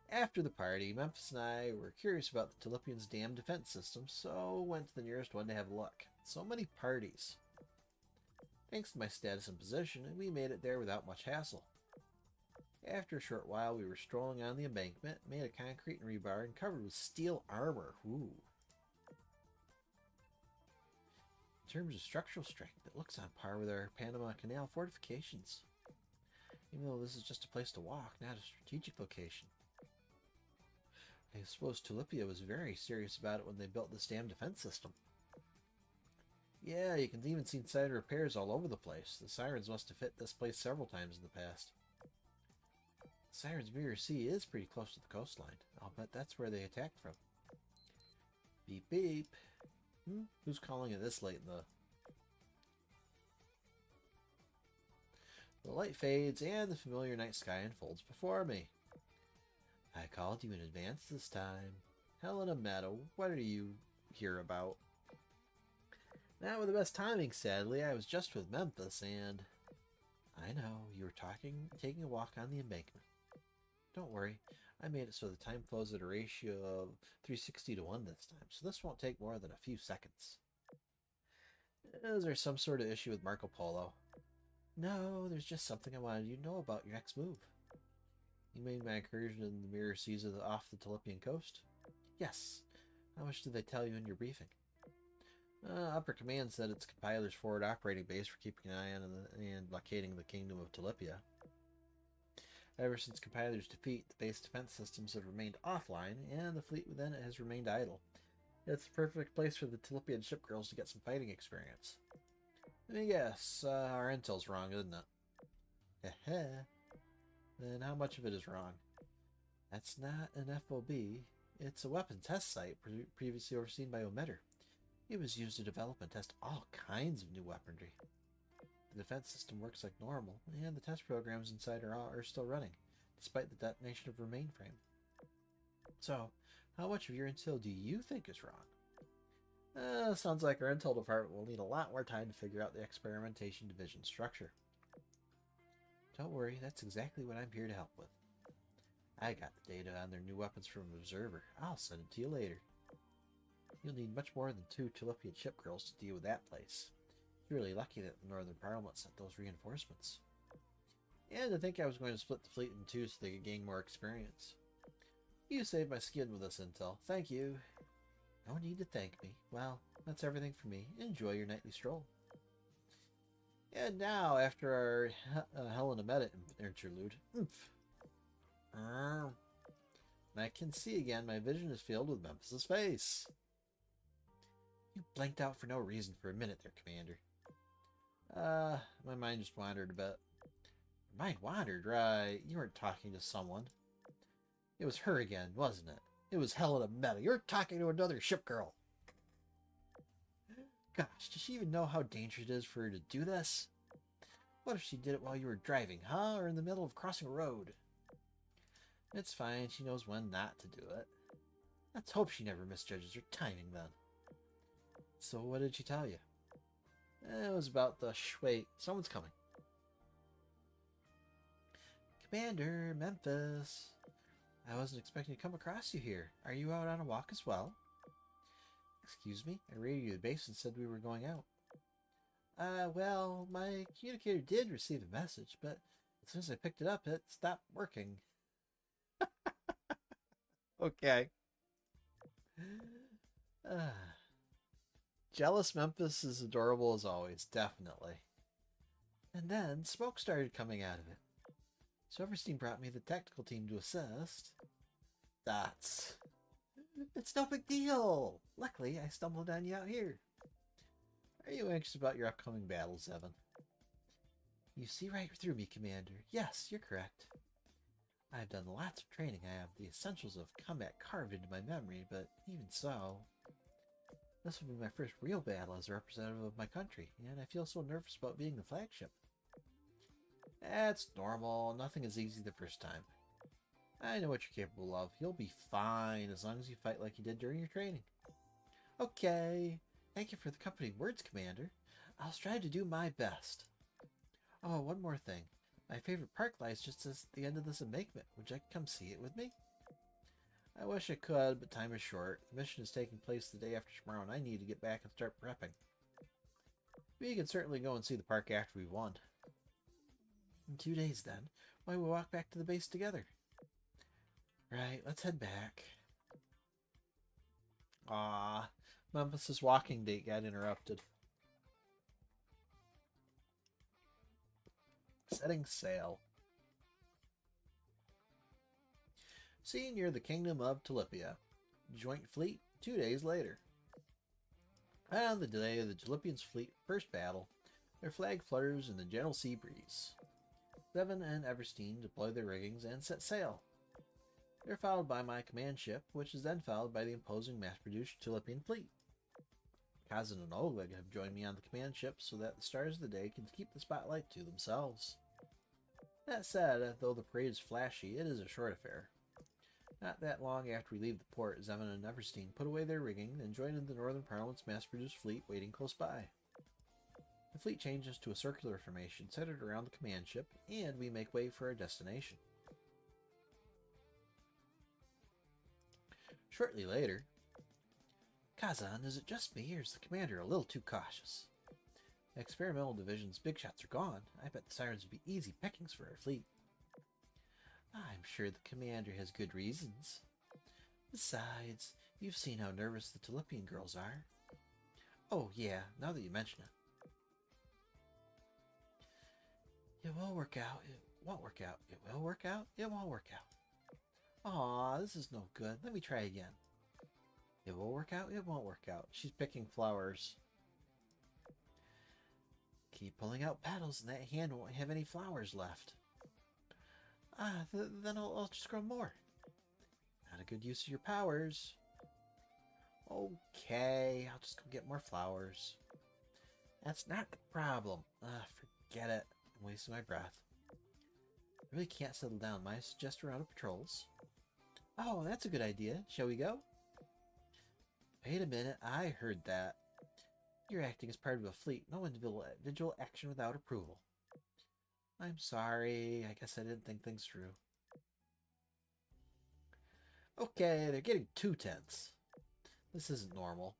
After the party, Memphis and I were curious about the Tulipian's dam defense system, so went to the nearest one to have a look. So many parties. Thanks to my status and position, we made it there without much hassle. After a short while, we were strolling on the embankment, made of concrete and rebar, and covered with steel armor. Ooh. In terms of structural strength, it looks on par with our Panama Canal fortifications. Even though this is just a place to walk, not a strategic location. I suppose Tulipia was very serious about it when they built this dam defense system. Yeah, you can even see inside repairs all over the place. The sirens must have hit this place several times in the past. The Sirens Mirror Sea is pretty close to the coastline. I'll bet that's where they attacked from. Beep beep. Who's calling it this late in the... The light fades and the familiar night sky unfolds before me. I called you in advance this time. Helena Meadow, what are you here about? Not with the best timing, sadly. I was just with Memphis and... I know, you were taking a walk on the embankment. Don't worry, I made it so the time flows at a ratio of 360 to 1 this time, so this won't take more than a few seconds. Is there some sort of issue with Marco Polo? No, there's just something I wanted you to know about your next move. You made my incursion in the Mirror Seas off the Tulipian coast? Yes. How much did they tell you in your briefing? Upper Command said it's Compiler's forward operating base for keeping an eye on and blockading the Kingdom of Tulipia. Ever since Compiler's defeat, the base defense systems have remained offline, and the fleet within it has remained idle. It's the perfect place for the Tulipian ship girls to get some fighting experience. Let me guess, our intel's wrong, isn't it? Heh. Then how much of it is wrong? That's not an FOB. It's a weapon test site previously overseen by Ometer. It was used to develop and test all kinds of new weaponry. The defense system works like normal, and the test programs inside are still running, despite the detonation of her mainframe. So, how much of your intel do you think is wrong? Sounds like our intel department will need a lot more time to figure out the experimentation division structure. Don't worry, that's exactly what I'm here to help with. I got the data on their new weapons from Observer. I'll send it to you later. You'll need much more than 2 Tulipian ship girls to deal with that place. You're really lucky that the Northern Parliament sent those reinforcements. And I think I was going to split the fleet in 2 so they could gain more experience. You saved my skin with this intel. Thank you. No need to thank me. Well, that's everything for me. Enjoy your nightly stroll. And now, after our Helena Meta interlude, I can see again. My vision is filled with Memphis's face. You blanked out for no reason for a minute there, Commander. My mind just wandered a bit. Your mind wandered, right? You weren't talking to someone. It was her again, wasn't it? It was Helena Meta. You're talking to another ship girl. Gosh, does she even know how dangerous it is for her to do this? What if she did it while you were driving, huh? Or in the middle of crossing a road? It's fine. She knows when not to do it. Let's hope she never misjudges her timing then. So what did she tell you? It was about the... Wait, someone's coming. Commander, Memphis. I wasn't expecting to come across you here. Are you out on a walk as well? Excuse me? I radioed the base and said we were going out. Well, my communicator did receive a message, but as soon as I picked it up, it stopped working. Okay. Jealous Memphis is adorable as always, definitely. And then smoke started coming out of it. Silverstein brought me the technical team to assist. It's no big deal. Luckily, I stumbled on you out here. Are you anxious about your upcoming battles, Evan? You see right through me, Commander. Yes, you're correct. I've done lots of training. I have the essentials of combat carved into my memory, but even so... This will be my first real battle as a representative of my country, and I feel so nervous about being the flagship. That's normal. Nothing is easy the first time. I know what you're capable of. You'll be fine as long as you fight like you did during your training. Okay. Thank you for the comforting words, Commander. I'll strive to do my best. Oh, one more thing. My favorite park lies just at the end of this embankment. Would you like to come see it with me? I wish I could, but time is short. The mission is taking place the day after tomorrow, and I need to get back and start prepping. We can certainly go and see the park after we've won. In 2 days, then. Why don't we walk back to the base together? Right, let's head back. Ah, Memphis' walking date got interrupted. Setting sail. Seen near the kingdom of Tulipia. Joint fleet 2 days later. On the day of the Tulipians' fleet first battle, their flag flutters in the gentle sea breeze. Zevon and Everstein deploy their riggings and set sail. They're followed by my command ship, which is then followed by the imposing mass-produced Tulipian fleet. Kazan and Oleg have joined me on the command ship so that the stars of the day can keep the spotlight to themselves. That said, though the parade is flashy, it is a short affair. Not that long after we leave the port, Zevon and Everstein put away their rigging and join in the Northern Parliament's mass-produced fleet waiting close by. The fleet changes to a circular formation centered around the command ship, and we make way for our destination. Shortly later, Kazan, is it just me, or is the commander a little too cautious? The experimental division's big shots are gone. I bet the sirens would be easy pickings for our fleet. I'm sure the commander has good reasons. Besides, you've seen how nervous the Tulipian girls are. Oh yeah, now that you mention it. It will work out. It won't work out. It will work out. It won't work out. Aw, this is no good. Let me try again. It will work out. It won't work out. She's picking flowers. Keep pulling out petals and that hand won't have any flowers left. Then I'll just grow more. Not a good use of your powers. Okay, I'll just go get more flowers. That's not the problem. Forget it. I'm wasting my breath. I really can't settle down. Might I suggest a round of patrols? Oh, that's a good idea. Shall we go? Wait a minute. I heard that. You're acting as part of a fleet. No individual action without approval. I'm sorry. I guess I didn't think things through. Okay, they're getting too tense. This isn't normal.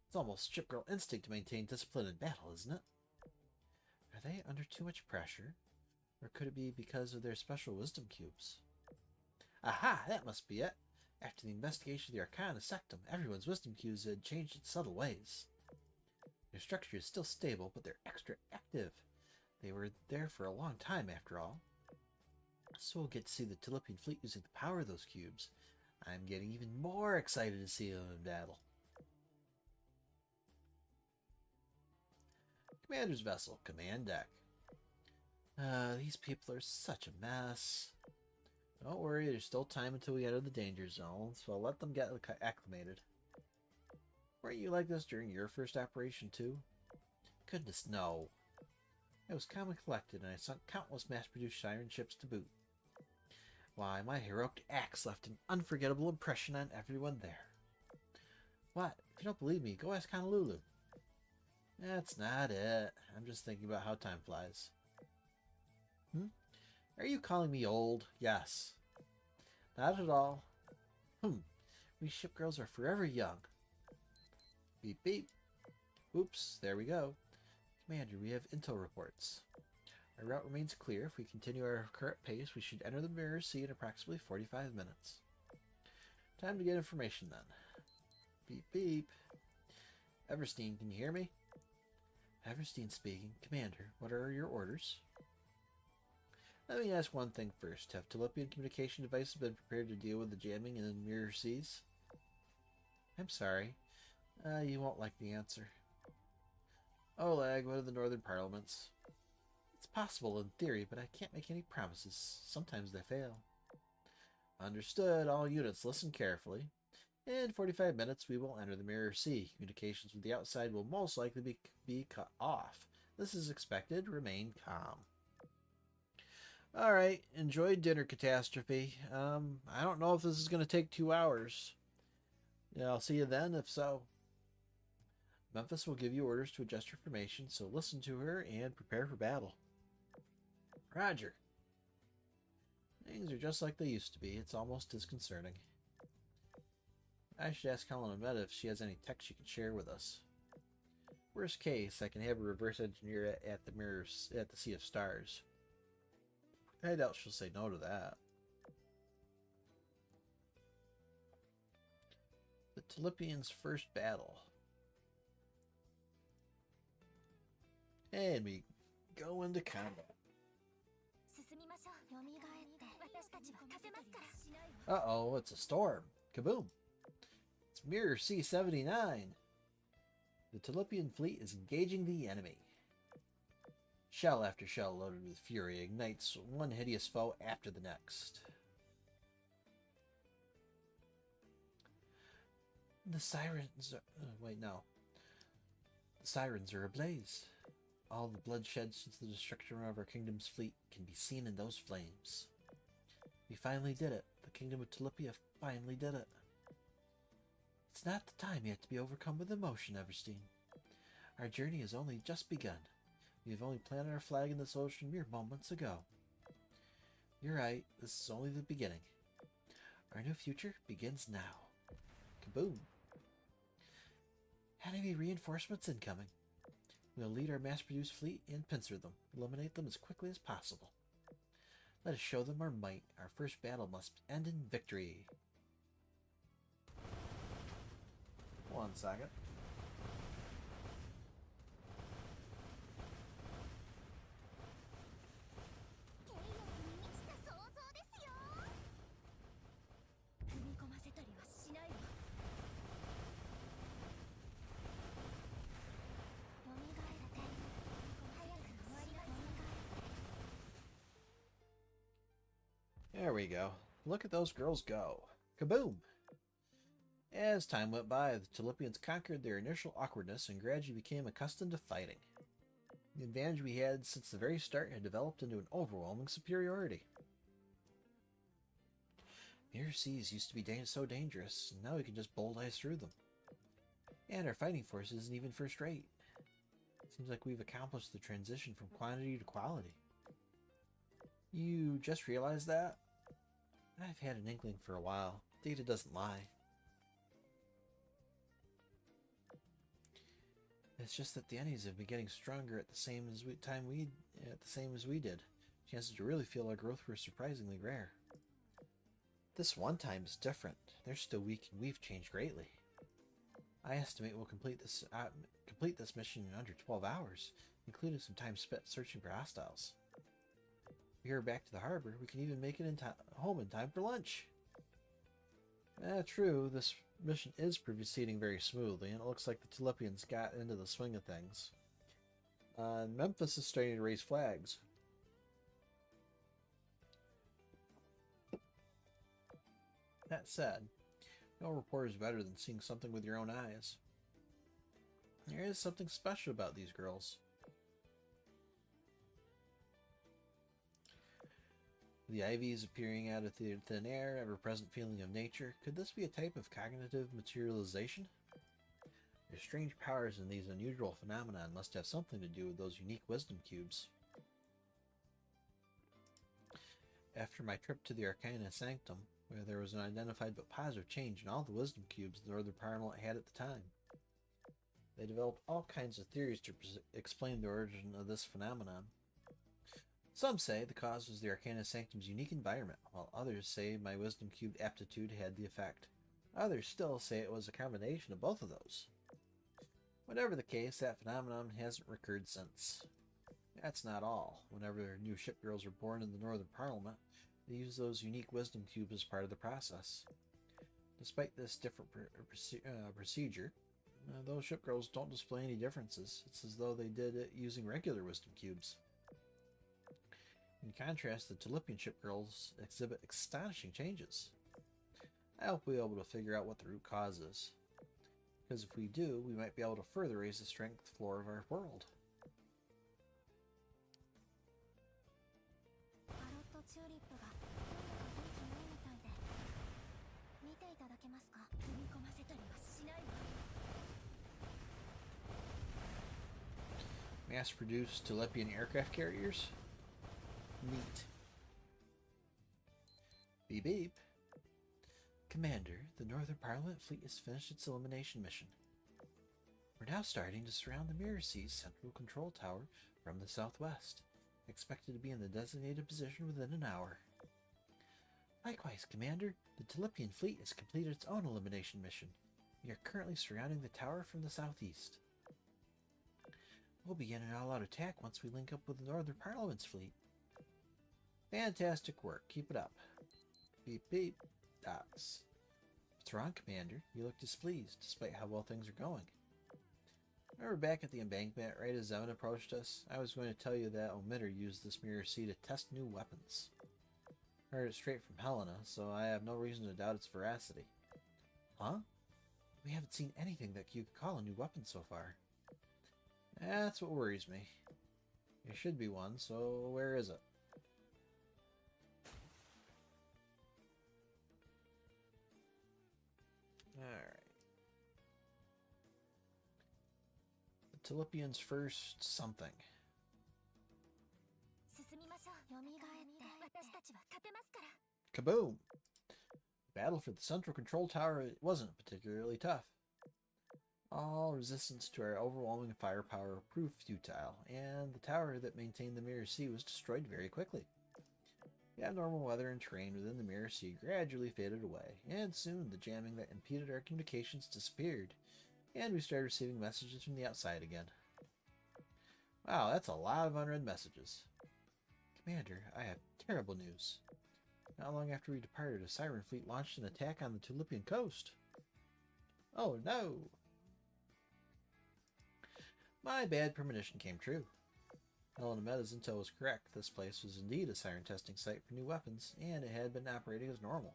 It's almost shipgirl instinct to maintain discipline in battle, isn't it? Are they under too much pressure? Or could it be because of their special wisdom cubes? Aha! That must be it. After the investigation of the Arcana Sectum, everyone's wisdom cubes had changed in subtle ways. Their structure is still stable, but they're extra active. They were there for a long time, after all. So we'll get to see the Tulipian fleet using the power of those cubes. I'm getting even more excited to see them in battle. Commander's vessel, command deck. These people are such a mess. Don't worry, there's still time until we enter the danger zone, so I'll let them get acclimated. Weren't you like this during your first operation, too? Goodness, no. I was calm and collected, and I sunk countless mass-produced siren ships to boot. Why, my heroic acts left an unforgettable impression on everyone there. What? If you don't believe me, go ask Honolulu. That's not it. I'm just thinking about how time flies. Are you calling me old? Yes. Not at all. We ship girls are forever young. Beep beep. Oops, there we go. Commander, we have intel reports. Our route remains clear. If we continue our current pace, we should enter the Mirror Sea in approximately 45 minutes. Time to get information then. Beep beep. Everstein, can you hear me? Everstein speaking. Commander, what are your orders? Let me ask one thing first. Have Tulipian communication devices been prepared to deal with the jamming in the Mirror Seas? I'm sorry. You won't like the answer. Oleg, what are the Northern Parliaments? It's possible in theory, but I can't make any promises. Sometimes they fail. Understood. All units, listen carefully. In 45 minutes, we will enter the Mirror Sea. Communications with the outside will most likely be cut off. This is expected. Remain calm. Alright, enjoy dinner, Catastrophe. I don't know if this is going to take 2 hours. Yeah, I'll see you then, if so. Memphis will give you orders to adjust your formation, so listen to her and prepare for battle. Roger. Things are just like they used to be. It's almost disconcerting. I should ask Helen Ametta if she has any tech she can share with us. Worst case, I can have her reverse engineer it at the Sea of Stars. I doubt she'll say no to that. The Tulipians' first battle. And we go into combat. Uh-oh, it's a storm. Kaboom. It's Mirror C-79. The Tulipian fleet is engaging the enemy. Shell after shell loaded with fury ignites one hideous foe after the next. The sirens are... wait, no. The sirens are ablaze. All the bloodshed since the destruction of our kingdom's fleet can be seen in those flames. We finally did it. The kingdom of Tulipia finally did it. It's not the time yet to be overcome with emotion, Everstein. Our journey has only just begun. We have only planted our flag in this ocean mere moments ago. You're right, this is only the beginning. Our new future begins now. Kaboom! Enemy reinforcements incoming. We'll lead our mass-produced fleet and pincer them, eliminate them as quickly as possible. Let us show them our might. Our first battle must end in victory. 1 second. There we go. Look at those girls go. Kaboom! As time went by, the Tulipians conquered their initial awkwardness and gradually became accustomed to fighting. The advantage we had since the very start had developed into an overwhelming superiority. Mirror seas used to be so dangerous, and now we can just bold ice through them. And our fighting force isn't even first rate. Seems like we've accomplished the transition from quantity to quality. You just realized that? I've had an inkling for a while. Data doesn't lie. It's just that the enemies have been getting stronger at the same as we did. Chances to really feel our growth were surprisingly rare. This one time is different. They're still weak and we've changed greatly. I estimate we'll complete this mission in under 12 hours, including some time spent searching for hostiles. If we are back to the harbor, we can even make it home in time for lunch. True, this mission is proceeding very smoothly, and it looks like the Tulipians got into the swing of things. Memphis is starting to raise flags. That said, no report is better than seeing something with your own eyes. There is something special about these girls. The ivies appearing out of the thin air, ever-present feeling of nature. Could this be a type of cognitive materialization? Their strange powers in these unusual phenomena must have something to do with those unique wisdom cubes. After my trip to the Arcana Sanctum, where there was an identified but positive change in all the wisdom cubes the Northern Parliament had at the time, they developed all kinds of theories to explain the origin of this phenomenon. Some say the cause was the Arcana Sanctum's unique environment, while others say my Wisdom Cube aptitude had the effect. Others still say it was a combination of both of those. Whatever the case, that phenomenon hasn't recurred since. That's not all. Whenever new ship girls are born in the Northern Parliament, they use those unique Wisdom Cubes as part of the process. Despite this different procedure, those ship girls don't display any differences. It's as though they did it using regular Wisdom Cubes. In contrast, the Tulipian ship girls exhibit astonishing changes. I hope we'll be able to figure out what the root cause is. Because if we do, we might be able to further raise the strength floor of our world. Mass-produced Tulipian aircraft carriers? Neat. Beep beep. Commander, the Northern Parliament fleet has finished its elimination mission. We're now starting to surround the Mirror Sea's central control tower from the southwest, expected to be in the designated position within an hour. Likewise, Commander, the Tulipian fleet has completed its own elimination mission. We are currently surrounding the tower from the southeast. We'll begin an all-out attack once we link up with the Northern Parliament's fleet. Fantastic work. Keep it up. Beep beep. Docs. What's wrong, Commander? You look displeased, despite how well things are going. Remember back at the embankment, right as Zeven approached us? I was going to tell you that Omitter used this Mirror Sea to test new weapons. I heard it straight from Helena, so I have no reason to doubt its veracity. Huh? We haven't seen anything that you could call a new weapon so far. That's what worries me. There should be one, so where is it? Alright. The Tulipian's first something. Kaboom! The battle for the central control tower wasn't particularly tough. All resistance to our overwhelming firepower proved futile, and the tower that maintained the Mirror Sea was destroyed very quickly. The abnormal weather and terrain within the Mirror Sea gradually faded away, and soon the jamming that impeded our communications disappeared, and we started receiving messages from the outside again. Wow, that's a lot of unread messages. Commander, I have terrible news. Not long after we departed, a Siren fleet launched an attack on the Tulipian coast. Oh no! My bad premonition came true. Helena Meta's intel was correct. This place was indeed a siren testing site for new weapons, and it had been operating as normal.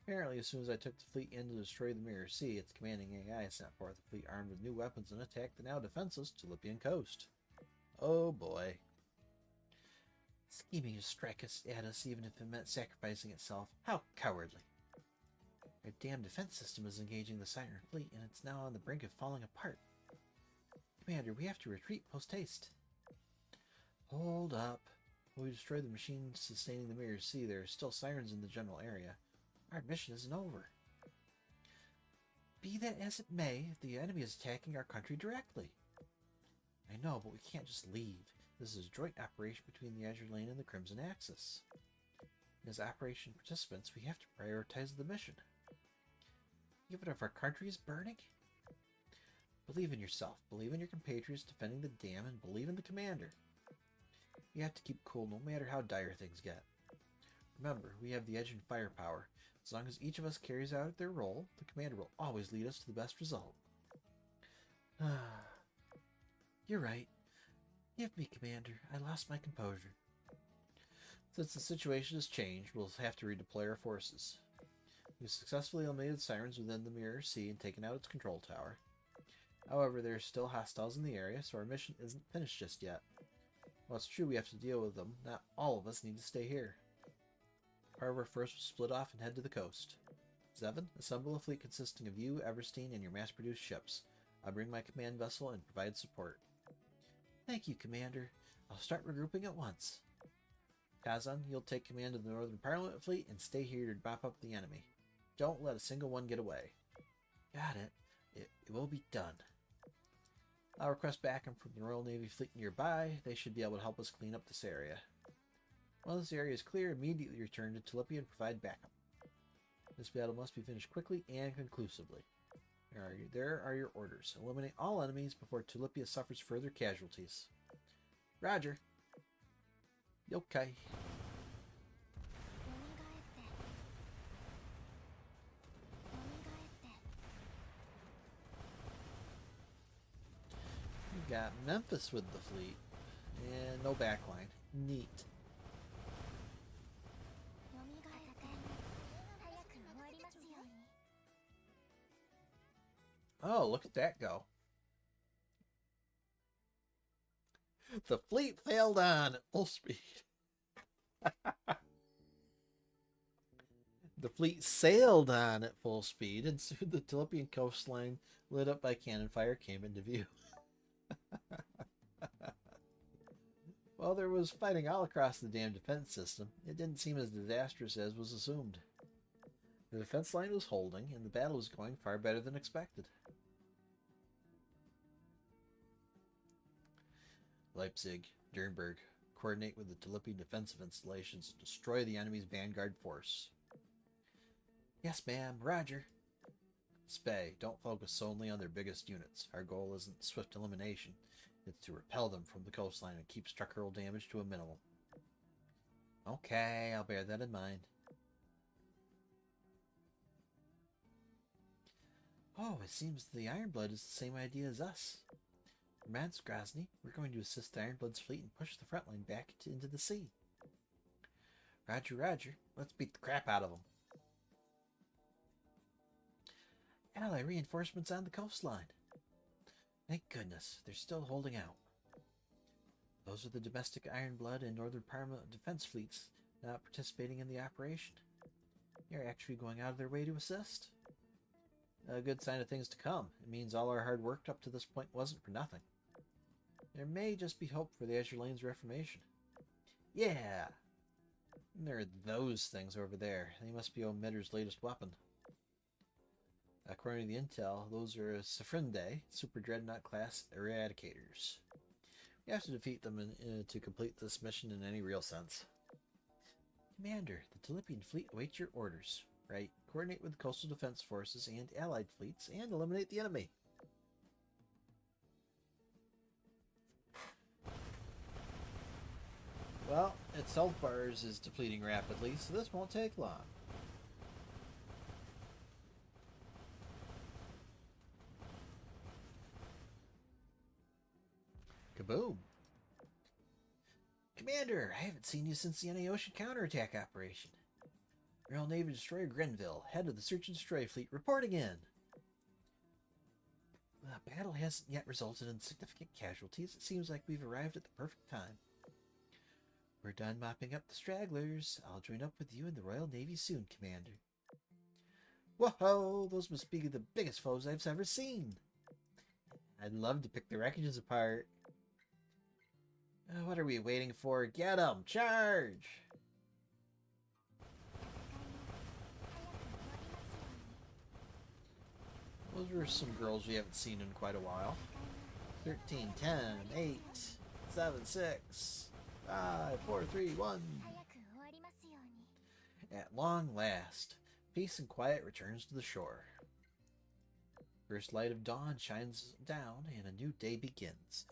Apparently, as soon as I took the fleet in to destroy the Mirror Sea, its commanding AI sent forth a fleet armed with new weapons and attacked the now defenseless Tulipian coast. Oh boy. Scheming to strike us at us even if it meant sacrificing itself. How cowardly. Our damn defense system is engaging the siren fleet, and it's now on the brink of falling apart. Commander, we have to retreat post-haste. Hold up. When we destroy the machine sustaining the Mirror Sea, there are still sirens in the general area. Our mission isn't over. Be that as it may, the enemy is attacking our country directly. I know, but we can't just leave. This is a joint operation between the Azure Lane and the Crimson Axis. As operation participants, we have to prioritize the mission. Even if our country is burning? Believe in yourself, believe in your compatriots defending the dam, and believe in the commander. You have to keep cool no matter how dire things get. Remember, we have the edge in firepower. As long as each of us carries out their role, the commander will always lead us to the best result. You're right. Give me, Commander. I lost my composure. Since the situation has changed, we'll have to redeploy our forces. We've successfully eliminated sirens within the Mirror Sea and taken out its control tower. However, there are still hostiles in the area, so our mission isn't finished just yet. While it's true we have to deal with them, not all of us need to stay here. Part of our force will split off and head to the coast. Zeven, assemble a fleet consisting of you, Everstein, and your mass-produced ships. I'll bring my command vessel and provide support. Thank you, Commander. I'll start regrouping at once. Kazan, you'll take command of the Northern Parliament fleet and stay here to mop up the enemy. Don't let a single one get away. Got it. It will be done. I'll request backup from the Royal Navy fleet nearby. They should be able to help us clean up this area. Once this area is clear, immediately return to Tulipia and provide backup. This battle must be finished quickly and conclusively. There are your orders. Eliminate all enemies before Tulipia suffers further casualties. Roger. Yokai. We got Memphis with the fleet. And no backline. Neat. Oh, look at that go. The fleet sailed on at full speed. The fleet sailed on at full speed, and soon the Tulipian coastline, lit up by cannon fire, came into view. While there was fighting all across the damn defense system, it didn't seem as disastrous as was assumed. The defense line was holding, and the battle was going far better than expected. Leipzig, Dernburg, coordinate with the Tulipian defensive installations and destroy the enemy's vanguard force. Yes, ma'am. Roger. Spay, don't focus solely on their biggest units. Our goal isn't swift elimination. It's to repel them from the coastline and keep structural damage to a minimum. Okay, I'll bear that in mind. Oh, it seems the Ironblood is the same idea as us. Romance Grozny, we're going to assist the Ironblood's fleet and push the front line back into the sea. Roger, roger. Let's beat the crap out of them. Ally reinforcements on the coastline. Thank goodness, they're still holding out. Those are the domestic Ironblood and Northern Parma defense fleets not participating in the operation. They're actually going out of their way to assist. A good sign of things to come. It means all our hard work up to this point wasn't for nothing. There may just be hope for the Azure Lane's reformation. Yeah! And there are those things over there. They must be Omitter's latest weapon. According to the intel, those are Sifrinde, Super Dreadnought class Eradicators. We have to defeat them to complete this mission in any real sense. Commander, the Tulipian fleet awaits your orders. Right, coordinate with the coastal defense forces and allied fleets and eliminate the enemy. Well, its health bars is depleting rapidly, so this won't take long. Kaboom! Commander, I haven't seen you since the Ocean counterattack operation. Royal Navy Destroyer Grenville, head of the Search and Destroy fleet, reporting in. The battle hasn't yet resulted in significant casualties. It seems like we've arrived at the perfect time. We're done mopping up the stragglers. I'll join up with you in the Royal Navy soon, Commander. Whoa, those must be the biggest foes I've ever seen. I'd love to pick the wreckages apart. What are we waiting for? Get 'em! Charge! Those were some girls we haven't seen in quite a while. 13, 10, 8, 7, 6, 5, 4, 3, 1. At long last, peace and quiet returns to the shore. First light of dawn shines down and a new day begins.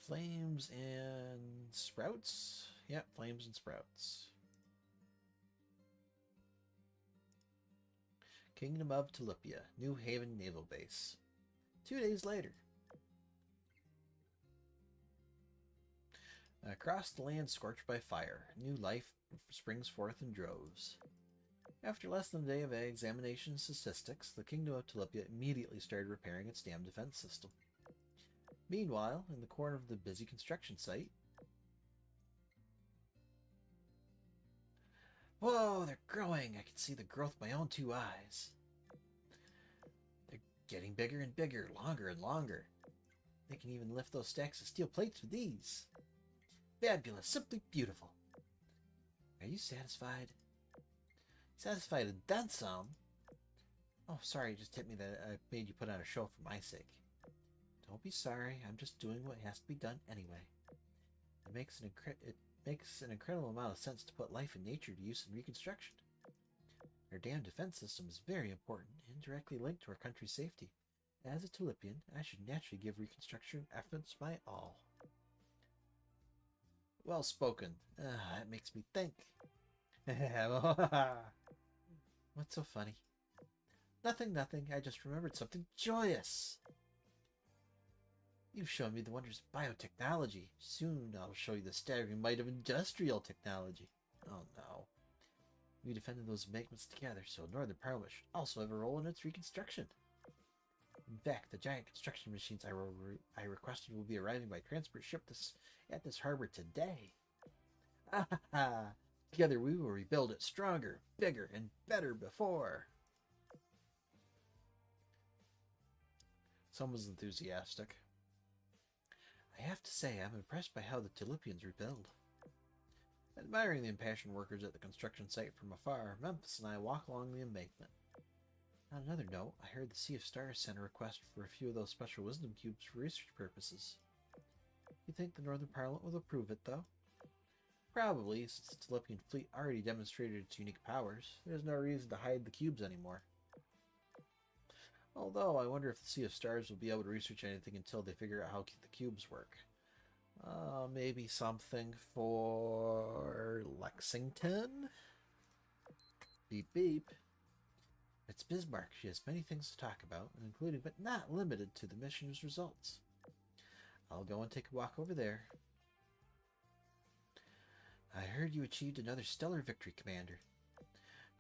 Flames and sprouts? Yep, flames and sprouts. Kingdom of Tulipia, New Haven Naval Base. 2 days later. Across the land scorched by fire, new life springs forth in droves. After less than a day of examination of statistics, the Kingdom of Tulipia immediately started repairing its dam defense system. Meanwhile, in the corner of the busy construction site... Whoa, they're growing! I can see the growth with my own 2 eyes. They're getting bigger and bigger, longer and longer. They can even lift those stacks of steel plates with these. Fabulous, simply beautiful. Are you satisfied? Satisfied and then some? Oh, sorry, it just hit me that I made you put on a show for my sake. Don't be sorry, I'm just doing what has to be done anyway. It makes an incredible amount of sense to put life and nature to use in reconstruction. Our dam defense system is very important and directly linked to our country's safety. As a Tulipian, I should naturally give reconstruction efforts my all. Well spoken. That makes me think. What's so funny? Nothing, nothing. I just remembered something joyous. You've shown me the wonders of biotechnology. Soon I'll show you the staggering might of industrial technology. Oh no. We defended those embankments together, so Northern Parliament should also have a role in its reconstruction. In fact, the giant construction machines I requested will be arriving by transport ship at this harbor today. Ha ha ha! Together we will rebuild it stronger, bigger, and better before. Someone's enthusiastic. I have to say, I'm impressed by how the Tulipians rebuild. Admiring the impassioned workers at the construction site from afar, Memphis and I walk along the embankment. On another note, I heard the Sea of Stars sent a request for a few of those special wisdom cubes for research purposes. You think the Northern Parliament will approve it, though? Probably, since the Tulipian fleet already demonstrated its unique powers. There's no reason to hide the cubes anymore. Although, I wonder if the Sea of Stars will be able to research anything until they figure out how the cubes work. Maybe something for Lexington? Beep beep. It's Bismarck. She has many things to talk about, including but not limited to the mission's results. I'll go and take a walk over there. I heard you achieved another stellar victory, Commander.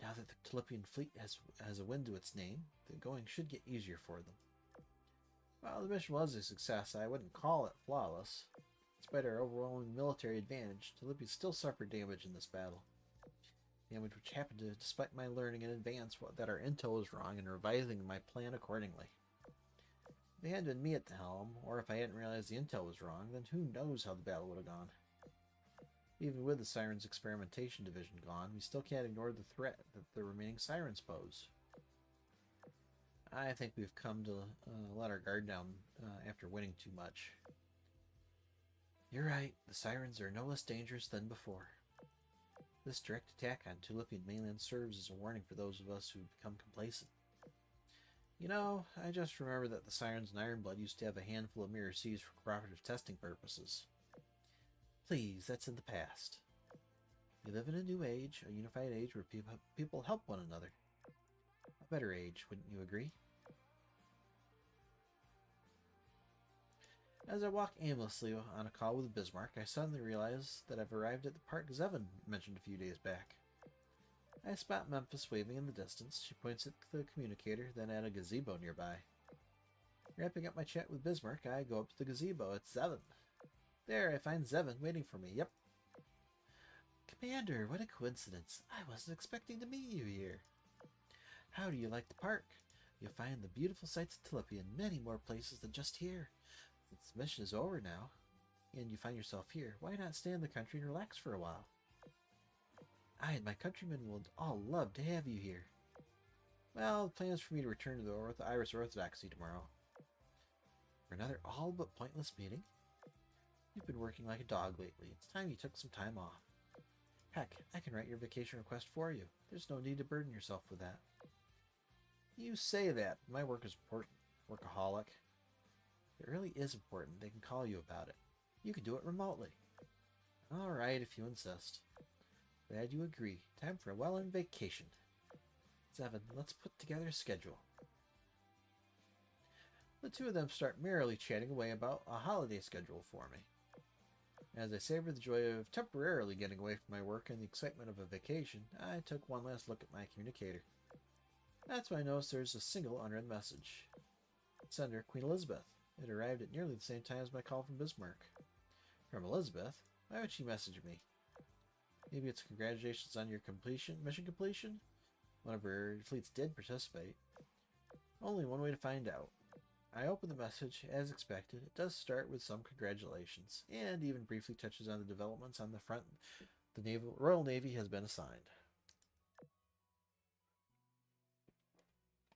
Now that the Tulipian fleet has a wind to its name, the going should get easier for them. While the mission was a success, I wouldn't call it flawless. Despite our overwhelming military advantage, Tulipia still suffered damage in this battle. Damage which happened despite my learning in advance that our intel was wrong and revising my plan accordingly. If it hadn't been me at the helm, or if I hadn't realized the intel was wrong, then who knows how the battle would have gone. Even with the Sirens Experimentation Division gone, we still can't ignore the threat that the remaining Sirens pose. I think we've come to let our guard down after winning too much. You're right, the Sirens are no less dangerous than before. This direct attack on Tulipian mainland serves as a warning for those of us who become complacent. You know, I just remember that the Sirens and Ironblood used to have a handful of mirror seas for cooperative testing purposes. Please, that's in the past. We live in a new age, a unified age where people help one another. A better age, wouldn't you agree? As I walk aimlessly on a call with Bismarck, I suddenly realize that I've arrived at the park Zevon mentioned a few days back. I spot Memphis waving in the distance. She points at the communicator, then at a gazebo nearby. Wrapping up my chat with Bismarck, I go up to the gazebo. It's Zevon. There, I find Zevon waiting for me. Yep. Commander, what a coincidence. I wasn't expecting to meet you here. How do you like the park? You'll find the beautiful sights of Tulipia in many more places than just here. Since the mission is over now, and you find yourself here, why not stay in the country and relax for a while? I and my countrymen will all love to have you here. Well, the plan is for me to return to the Irish Orthodoxy tomorrow. For another all but pointless meeting? You've been working like a dog lately. It's time you took some time off. Heck, I can write your vacation request for you. There's no need to burden yourself with that. You say that. My work is important, workaholic. It really is important. They can call you about it. You can do it remotely. All right, if you insist. Glad you agree. Time for a well-earned vacation. Zevon, let's put together a schedule. The two of them start merrily chatting away about a holiday schedule for me. As I savor the joy of temporarily getting away from my work and the excitement of a vacation, I took one last look at my communicator. That's when I noticed there's a single unread message. Sender, Queen Elizabeth. It arrived at nearly the same time as my call from Bismarck. From Elizabeth? Why would she message me? Maybe it's congratulations on your mission completion? One of her fleets did participate. Only one way to find out. I open the message. As expected, it does start with some congratulations, and even briefly touches on the developments on the front the Royal Navy has been assigned.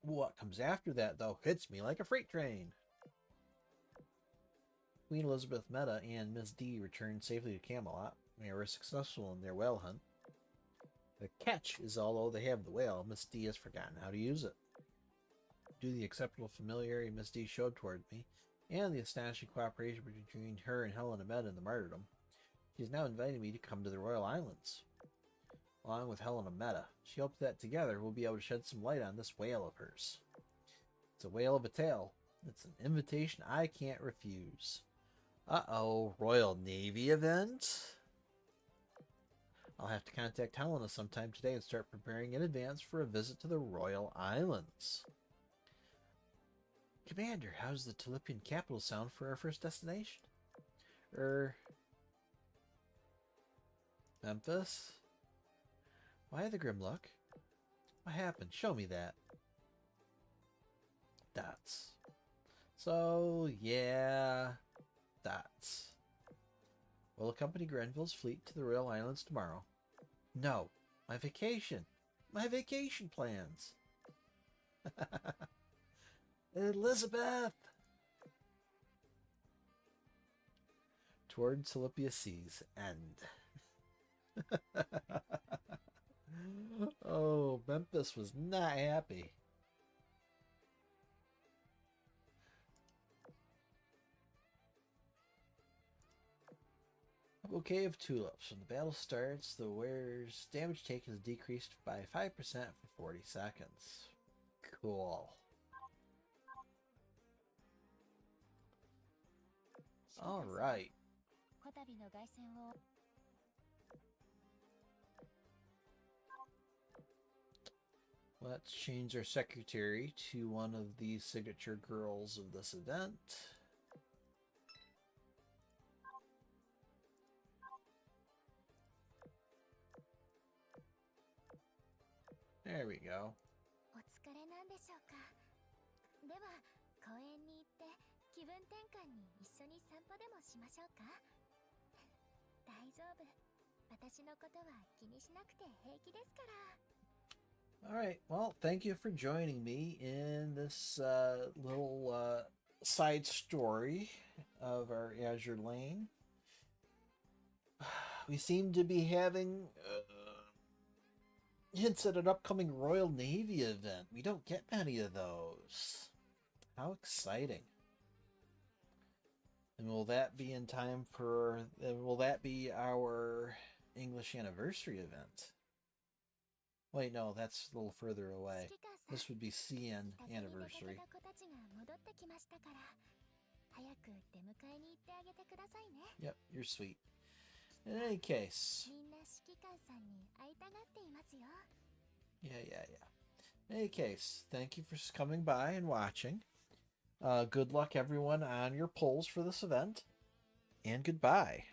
What comes after that, though, hits me like a freight train. Queen Elizabeth Meta and Miss D returned safely to Camelot. They were successful in their whale hunt. The catch is, although they have the whale, Miss D has forgotten how to use it. Due to the exceptional familiarity Miss D showed toward me, and the astonishing cooperation between her and Helena Meta in the martyrdom, she is now inviting me to come to the Royal Islands. Along with Helena Meta, she hopes that together we'll be able to shed some light on this whale of hers. It's a whale of a tale. It's an invitation I can't refuse. Uh-oh, Royal Navy event? I'll have to contact Helena sometime today and start preparing in advance for a visit to the Royal Islands. Commander, how's the Tulipian capital sound for our first destination? Memphis? Why the grim look? What happened? Show me that. Dots. So, yeah, dots. We'll accompany Grenville's fleet to the Royal Islands tomorrow. No, my vacation. My vacation plans. Elizabeth! Toward Tulipia Sea's end. Oh, Memphis was not happy. A bouquet of tulips. When the battle starts, the wearer's damage taken is decreased by 5% for 40 seconds. Cool. All right. Let's change our secretary to one of the signature girls of this event. There we go. Alright, well, thank you for joining me in this little side story of our Azure Lane. We seem to be having hints at an upcoming Royal Navy event. We don't get many of those. How exciting. And will that be in time for... will that be our English anniversary event? Wait, no, that's a little further away. This would be CN anniversary. Yep, you're sweet. In any case... Yeah. In any case, thank you for coming by and watching. Good luck, everyone, on your polls for this event. And goodbye.